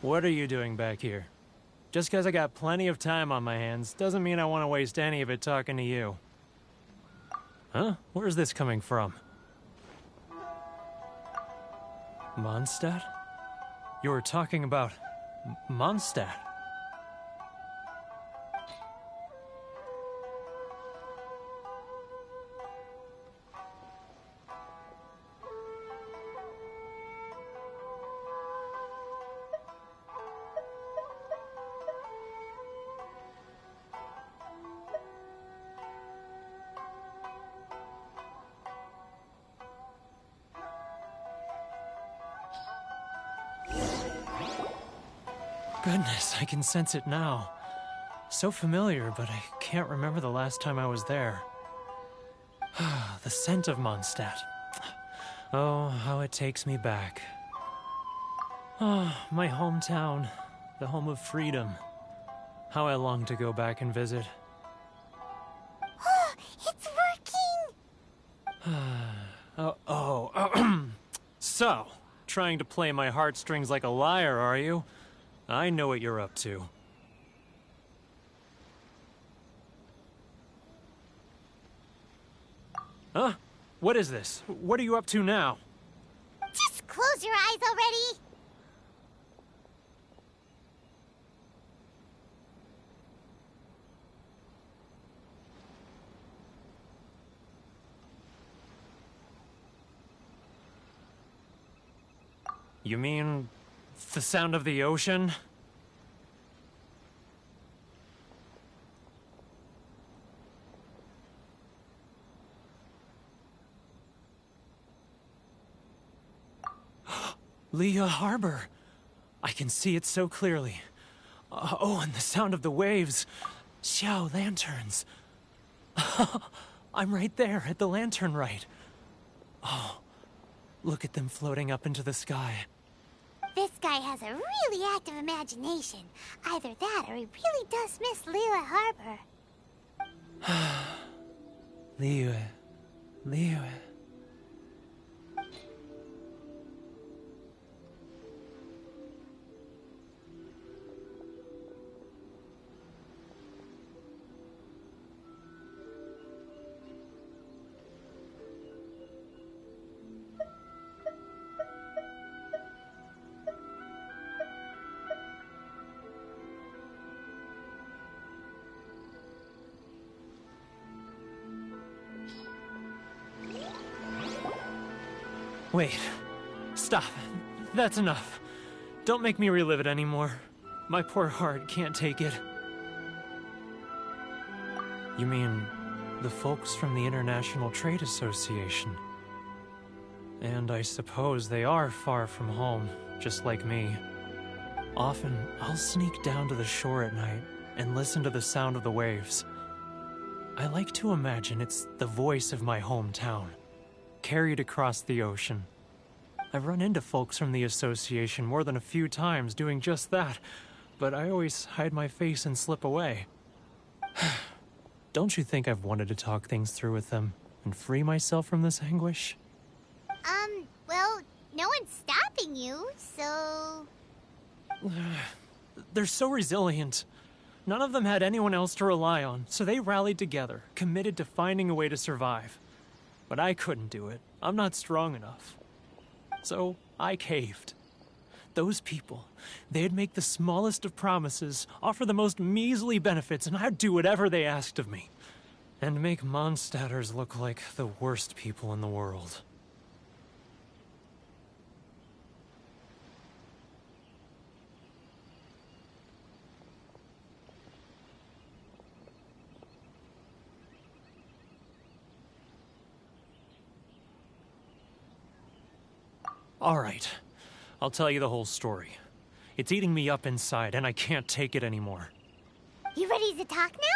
What are you doing back here? Just because I got plenty of time on my hands doesn't mean I want to waste any of it talking to you. Huh? Where's this coming from? Mondstadt? You were talking about Mondstadt. Goodness, I can sense it now. So familiar, but I can't remember the last time I was there. The scent of Mondstadt. Oh, how it takes me back. Oh, my hometown, the home of freedom. How I long to go back and visit. Oh, it's working! So, trying to play my heartstrings like a liar, are you? I know what you're up to. Huh? What is this? What are you up to now? Just close your eyes already! You mean the sound of the ocean? Leah Harbor. I can see it so clearly. Oh, and the sound of the waves. Xiao lanterns. I'm right there at the lantern right. Oh, look at them floating up into the sky. This guy has a really active imagination. Either that or he really does miss Liyue Harbor. Liyue. Wait. Stop. That's enough. Don't make me relive it anymore. My poor heart can't take it. You mean the folks from the International Trade Association? And I suppose they are far from home, just like me. Often, I'll sneak down to the shore at night and listen to the sound of the waves. I like to imagine it's the voice of my hometown, carried across the ocean. I've run into folks from the association more than a few times doing just that, but I always hide my face and slip away. Don't you think I've wanted to talk things through with them and free myself from this anguish? Well, no one's stopping you, so... They're so resilient. None of them had anyone else to rely on, so they rallied together, committed to finding a way to survive. But I couldn't do it. I'm not strong enough. So I caved. Those people, they'd make the smallest of promises, offer the most measly benefits, and I'd do whatever they asked of me. And make Mondstadters look like the worst people in the world. All right, I'll tell you the whole story. It's eating me up inside, and I can't take it anymore. You ready to talk now?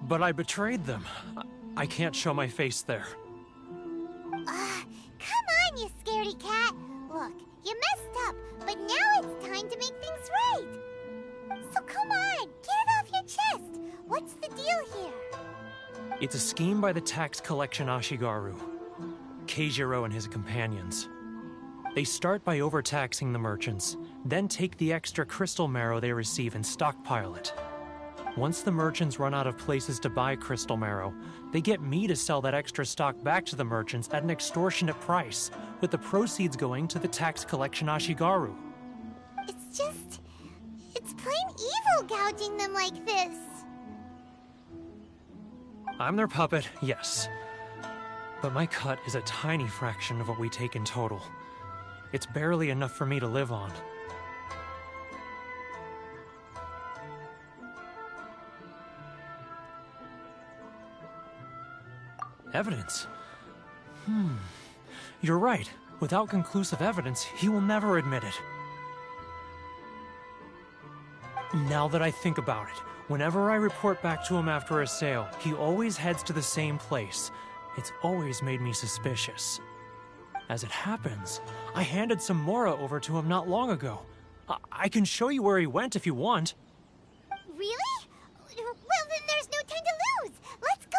But I betrayed them. I can't show my face there. Come on, you scaredy cat. Look, you messed up, but now it's time to make things right. So come on, get it off your chest. What's the deal here? It's a scheme by the tax collection Ashigaru, Keijiro and his companions. They start by overtaxing the merchants, then take the extra crystal marrow they receive and stockpile it. Once the merchants run out of places to buy crystal marrow, they get me to sell that extra stock back to the merchants at an extortionate price, with the proceeds going to the tax collection Ashigaru. It's plain evil gouging them like this. I'm their puppet, yes. But my cut is a tiny fraction of what we take in total. It's barely enough for me to live on. Evidence? You're right. Without conclusive evidence, he will never admit it. Now that I think about it, whenever I report back to him after a sale, he always heads to the same place. It's always made me suspicious. As it happens, I handed some Mora over to him not long ago. I can show you where he went if you want. Really? Well, then there's no time to lose. Let's go.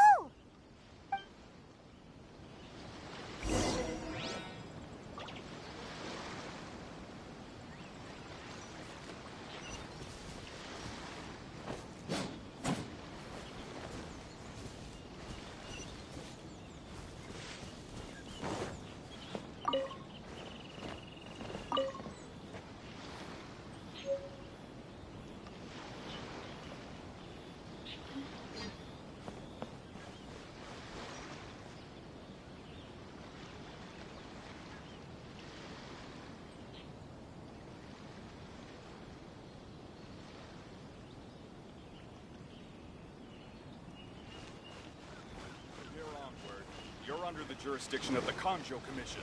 under the jurisdiction of the Kanjo Commission.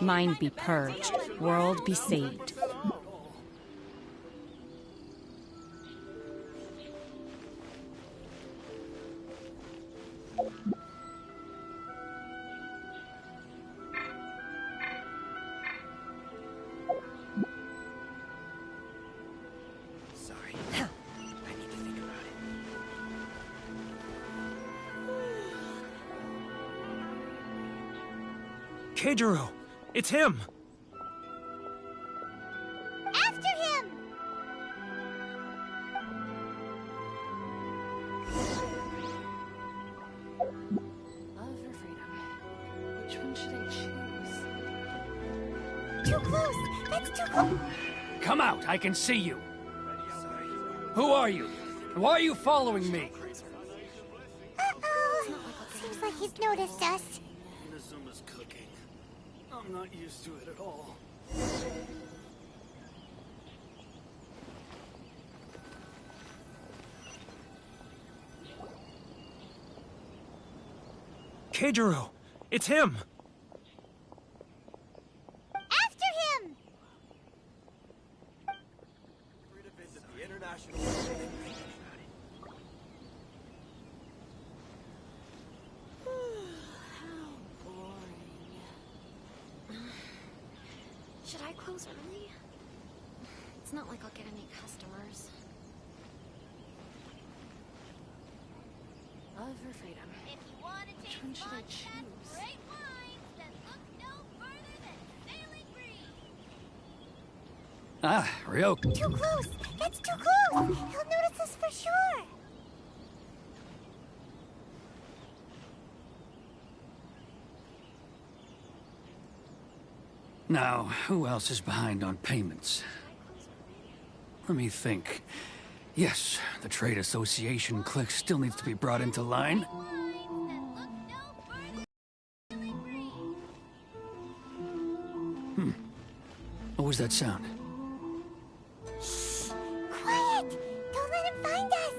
Mind be purged, world be saved. Keijiro! It's him! After him! Love or freedom? Which one should I choose? Too close! That's too close! Come out, I can see you. Who are you? Why are you following me? Uh-oh! Seems like he's noticed us. Inazuma's cooking. I'm not used to it at all. Keijiro! It's him! After him! Should I close early? It's not like I'll get any customers. Love or freedom? If you want to Which taste one should I Mondstadt's choose? great wines, then look no further than Sailing Breeze. Ah, Ryoko. Too close! That's too close! He'll notice us for sure! Now, who else is behind on payments? Let me think. Yes, the Trade Association clique still needs to be brought into line. What was that sound? Quiet! Don't let him find us!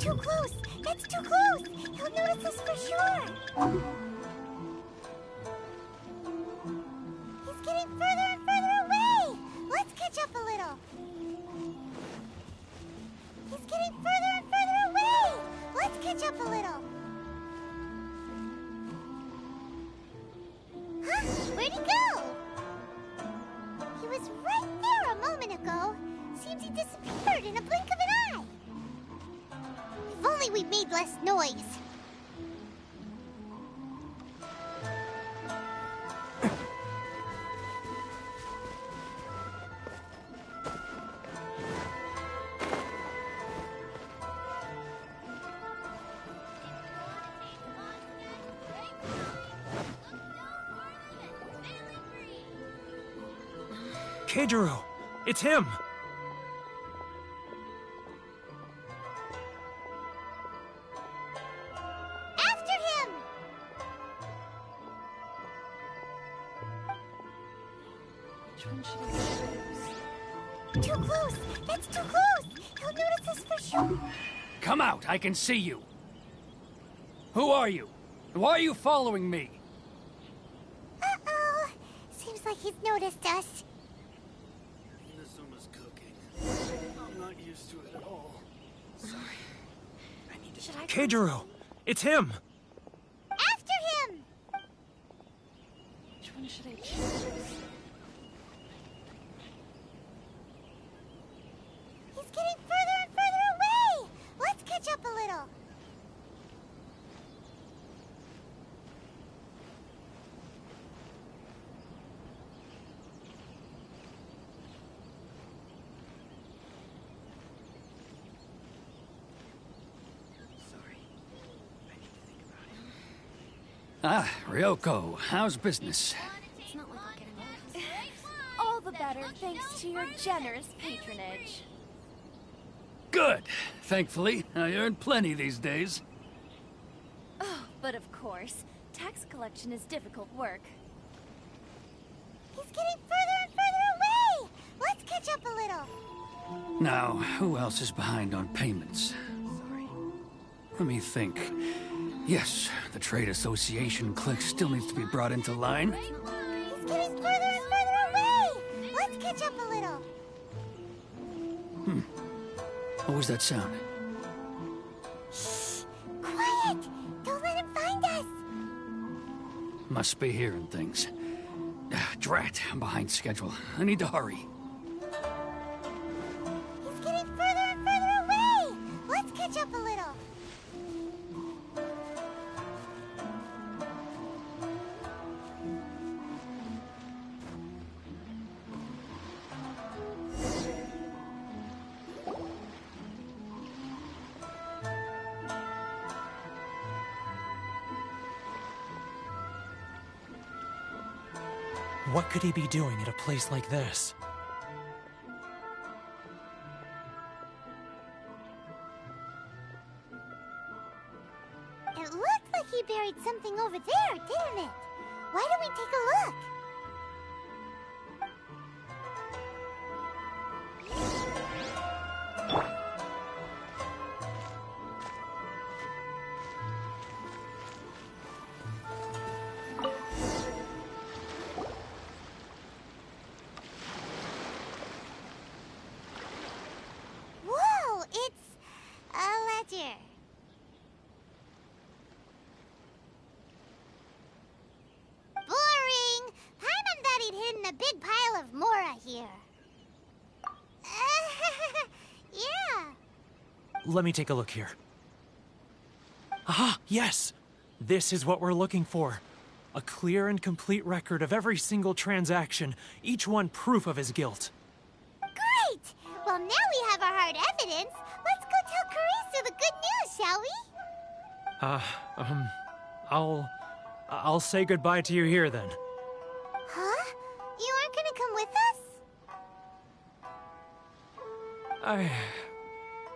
Too close! That's too close! He'll notice us for sure! He's getting further and further away! Let's catch up a little! He's getting further and further away! Let's catch up a little! Huh? Where'd he go? He was right there a moment ago. Seems he disappeared in a blink of an eye. If only we made less noise. Keijiro! It's him! After him! Which one should I choose? Too close! That's too close! He'll notice us for sure. Come out, I can see you. Who are you? Why are you following me? Uh-oh! Seems like he's noticed us. Inazuma's cooking. I'm not used to it at all. Should I Keijiro! It's him! After him! Which one should I choose? He's getting further and further away! Let's catch up a little. Ah, Ryoko, how's business? It's not like I'll thanks to your generous patronage. Good. Thankfully, I earn plenty these days. Oh, but of course, tax collection is difficult work. He's getting further and further away! Let's catch up a little. Now, who else is behind on payments? Let me think. Yes, the Trade Association clique still needs to be brought into line. He's getting further and further away! Let's catch up a little. What was that sound? Shh! Quiet! Don't let him find us! Must be hearing things. Drat, I'm behind schedule. I need to hurry. He's getting further and further away! Let's catch up a little. What could he be doing at a place like this? It looked like he buried something over there, didn't it? Why don't we take a look? Whoa, it's a ledger. Boring! Paimon thought he'd hidden a big pile of Mora here. Yeah. Let me take a look here. Aha! Yes! This is what we're looking for. A clear and complete record of every single transaction, each one proof of his guilt. Great! Well, now we have our hard evidence. Let's go tell Karisu the good news, shall we? I'll say goodbye to you here then. Huh? You aren't gonna come with us?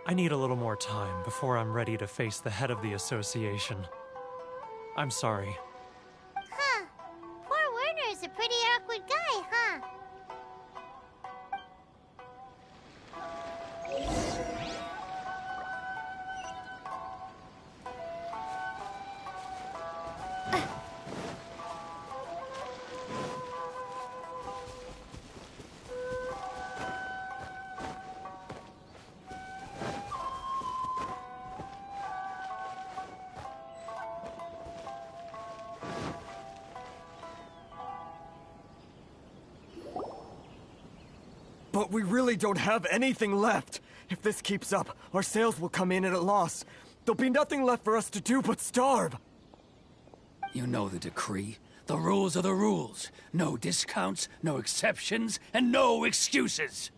I need a little more time before I'm ready to face the head of the association. I'm sorry. Huh. Poor Werner's a pretty awkward guy, huh? But we really don't have anything left. If this keeps up, our sales will come in at a loss. There'll be nothing left for us to do but starve. You know the decree. The rules are the rules. No discounts, no exceptions, and no excuses.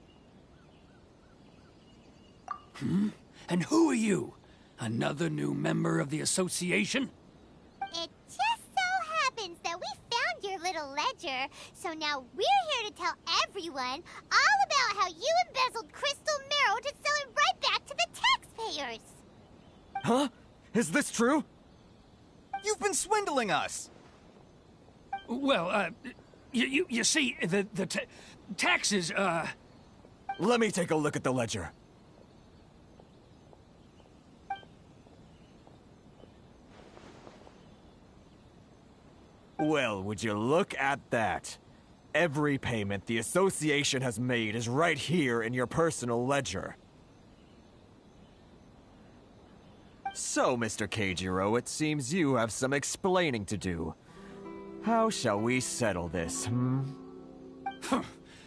And who are you? Another new member of the association? It just so happens that we found your little ledger, so now we're here to tell everyone all about how you embezzled crystal marrow to sell it right back to the taxpayers. Huh? Is this true? You've been swindling us! Well, you see, the taxes, Let me take a look at the ledger. Well, would you look at that? Every payment the association has made is right here in your personal ledger. So, Mr. Keijiro, it seems you have some explaining to do. How shall we settle this,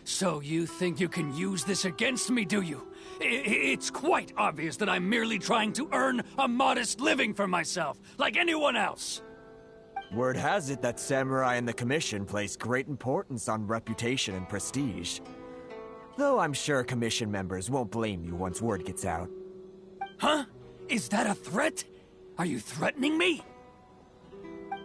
So you think you can use this against me, do you? It's quite obvious that I'm merely trying to earn a modest living for myself, like anyone else. Word has it that Samurai and the Commission place great importance on reputation and prestige. Though I'm sure Commission members won't blame you once word gets out. Huh? Is that a threat? Are you threatening me?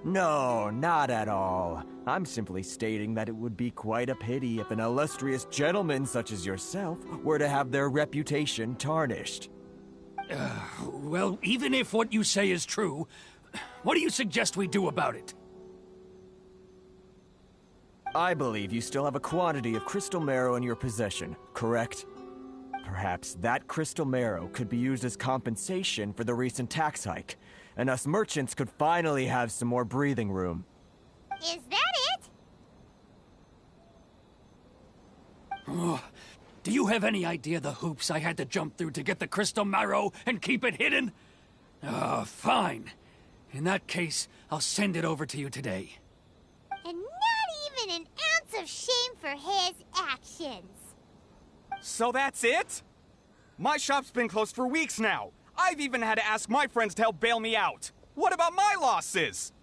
No, not at all. I'm simply stating that it would be quite a pity if an illustrious gentleman such as yourself were to have their reputation tarnished. Well, even if what you say is true, what do you suggest we do about it? I believe you still have a quantity of crystal marrow in your possession, correct? Perhaps that crystal marrow could be used as compensation for the recent tax hike, and us merchants could finally have some more breathing room. Is that it? Oh, do you have any idea the hoops I had to jump through to get the crystal marrow and keep it hidden? Fine. In that case, I'll send it over to you today. And not even an ounce of shame for his actions. So that's it? My shop's been closed for weeks now. I've even had to ask my friends to help bail me out. What about my losses?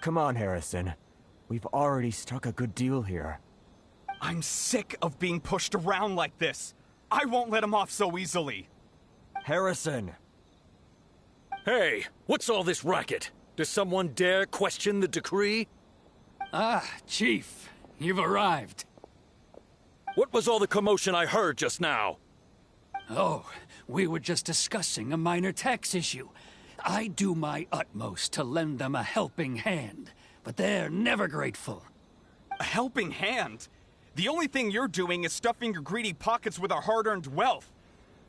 Come on, Harrison. We've already struck a good deal here. I'm sick of being pushed around like this. I won't let him off so easily. Harrison! Hey, what's all this racket? Does someone dare question the decree? Ah, Chief, you've arrived. What was all the commotion I heard just now? Oh, we were just discussing a minor tax issue. I do my utmost to lend them a helping hand, but they're never grateful. A helping hand? The only thing you're doing is stuffing your greedy pockets with our hard-earned wealth.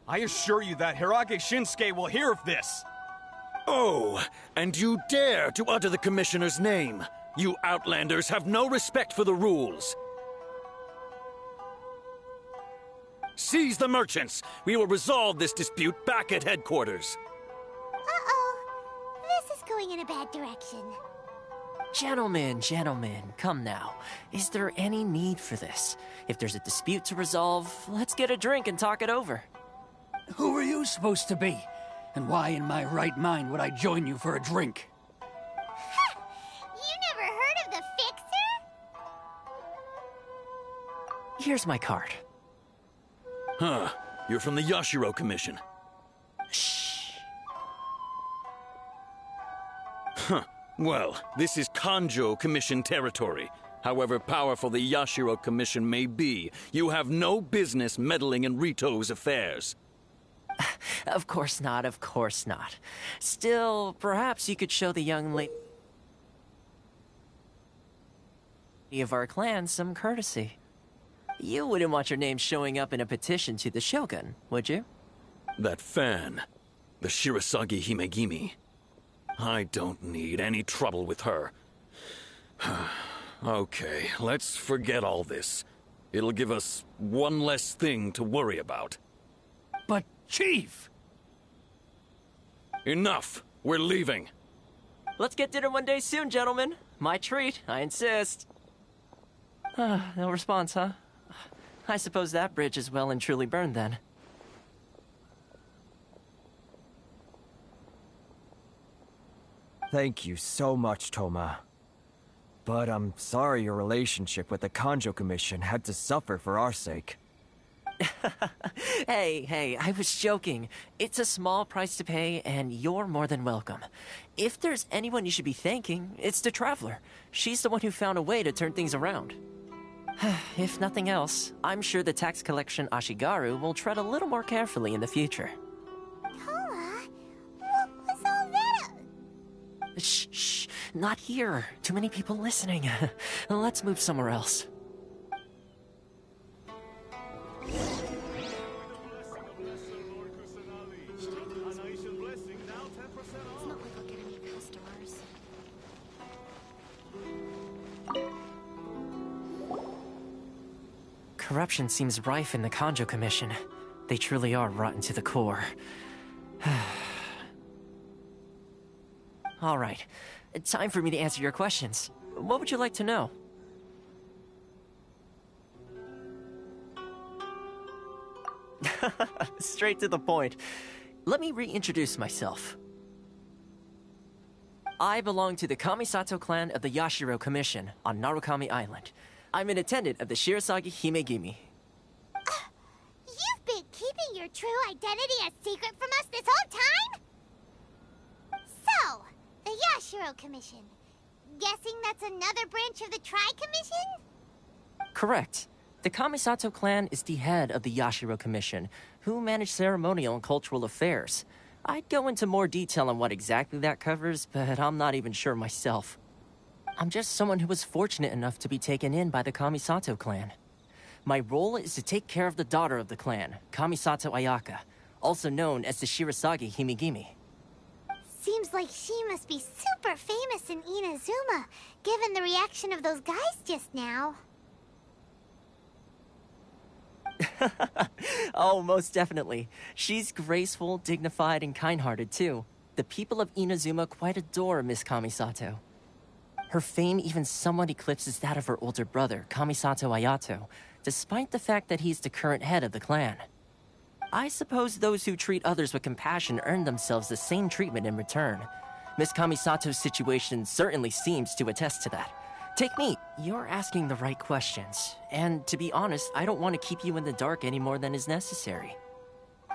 I assure you that Hirage Shinsuke will hear of this. Oh, and you dare to utter the Commissioner's name. You Outlanders have no respect for the rules. Seize the merchants. We will resolve this dispute back at headquarters. Uh-oh. This is going in a bad direction. Gentlemen, come now. Is there any need for this? If there's a dispute to resolve, let's get a drink and talk it over. Who are you supposed to be? And why in my right mind would I join you for a drink? You never heard of the Fixer? Here's my card. Huh. You're from the Yashiro Commission. Shh. Huh. Well, this is Kanjo Commission territory. However powerful the Yashiro Commission may be, you have no business meddling in Rito's affairs. Of course not, of course not. Still, perhaps you could show the young lady of our clan some courtesy. You wouldn't want your name showing up in a petition to the Shogun, would you? That fan, the Shirasagi Himegimi. I don't need any trouble with her. Okay, let's forget all this. It'll give us one less thing to worry about. But, Chief! Enough! We're leaving. Let's get dinner one day soon, gentlemen. My treat, I insist. No response, huh? I suppose that bridge is well and truly burned then. Thank you so much, Toma. But I'm sorry your relationship with the Kanjo Commission had to suffer for our sake. Hey, I was joking. It's a small price to pay, and you're more than welcome. If there's anyone you should be thanking, it's the Traveler. She's the one who found a way to turn things around. If nothing else, I'm sure the tax collection Ashigaru will tread a little more carefully in the future. Toma, what was all that? Shh, not here. Too many people listening. Let's move somewhere else. It's not like I'll get any customers. Corruption seems rife in the Kanjo Commission. They truly are rotten to the core. All right. Time for me to answer your questions. What would you like to know? Straight to the point. Let me reintroduce myself. I belong to the Kamisato clan of the Yashiro Commission on Narukami Island. I'm an attendant of the Shirasagi Himegimi. You've been keeping your true identity a secret from us this whole time? So, the Yashiro Commission. guessing that's another branch of the Tri-Commission? Correct. The Kamisato clan is the head of the Yashiro Commission, who manage ceremonial and cultural affairs. I'd go into more detail on what exactly that covers, but I'm not even sure myself. I'm just someone who was fortunate enough to be taken in by the Kamisato clan. My role is to take care of the daughter of the clan, Kamisato Ayaka, also known as the Shirasagi Himigimi. Seems like she must be super famous in Inazuma, given the reaction of those guys just now. Oh, most definitely. She's graceful, dignified, and kind-hearted, too. The people of Inazuma quite adore Miss Kamisato. Her fame even somewhat eclipses that of her older brother, Kamisato Ayato, despite the fact that he's the current head of the clan. I suppose those who treat others with compassion earn themselves the same treatment in return. Miss Kamisato's situation certainly seems to attest to that. Take me, you're asking the right questions. And to be honest, I don't want to keep you in the dark any more than is necessary.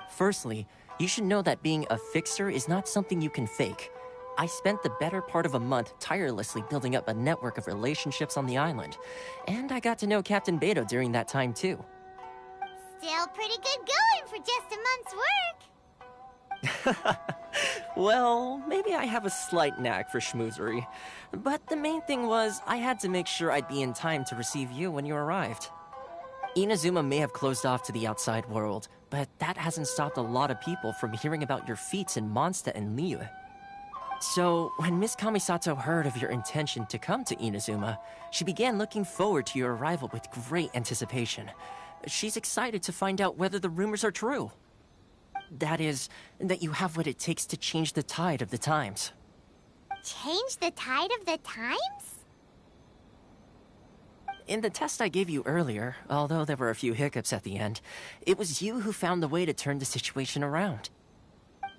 Firstly, you should know that being a fixer is not something you can fake. I spent the better part of a month tirelessly building up a network of relationships on the island. And I got to know Captain Beto during that time too. Still pretty good going for just a month's work. Well, maybe I have a slight knack for schmoozery. But the main thing was, I had to make sure I'd be in time to receive you when you arrived. Inazuma may have closed off to the outside world, but that hasn't stopped a lot of people from hearing about your feats in Mondstadt and Liyue. So, when Miss Kamisato heard of your intention to come to Inazuma, she began looking forward to your arrival with great anticipation. She's excited to find out whether the rumors are true. That is, that you have what it takes to change the tide of the times. Change the tide of the times? In the test I gave you earlier, although there were a few hiccups at the end, it was you who found the way to turn the situation around.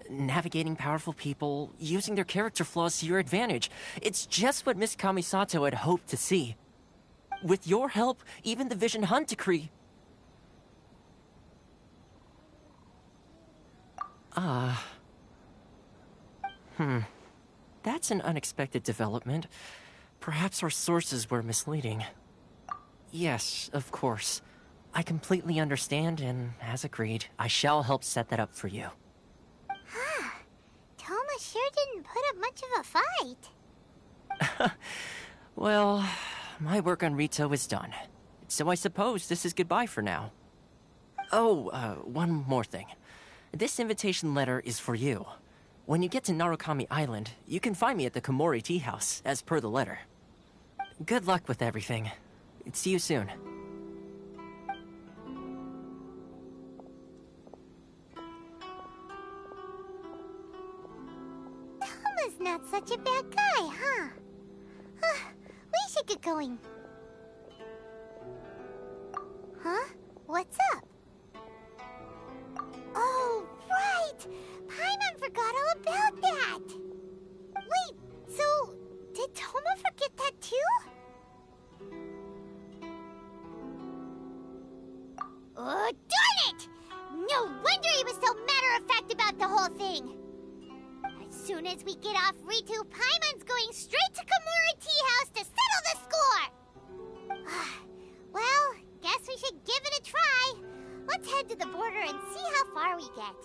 Navigating powerful people, using their character flaws to your advantage. It's just what Miss Kamisato had hoped to see. With your help, even the Vision Hunt decree... That's an unexpected development. Perhaps our sources were misleading. Yes, of course. I completely understand, and as agreed, I shall help set that up for you. Toma sure didn't put up much of a fight. Well, my work on Rito is done. So I suppose this is goodbye for now. Oh, one more thing. This invitation letter is for you. When you get to Narukami Island, you can find me at the Komori Tea House, as per the letter. Good luck with everything. See you soon. Toma's not such a bad guy, huh? We should get going. Huh? What's up? Oh, right! Paimon forgot all about that! Wait, so... did Toma forget that too? Oh, darn it! No wonder he was so matter-of-fact about the whole thing! As soon as we get off Ritu, Paimon's going straight to Komori Tea House to settle the score! Well, guess we should give it a try. Let's head to the border and see how far we get.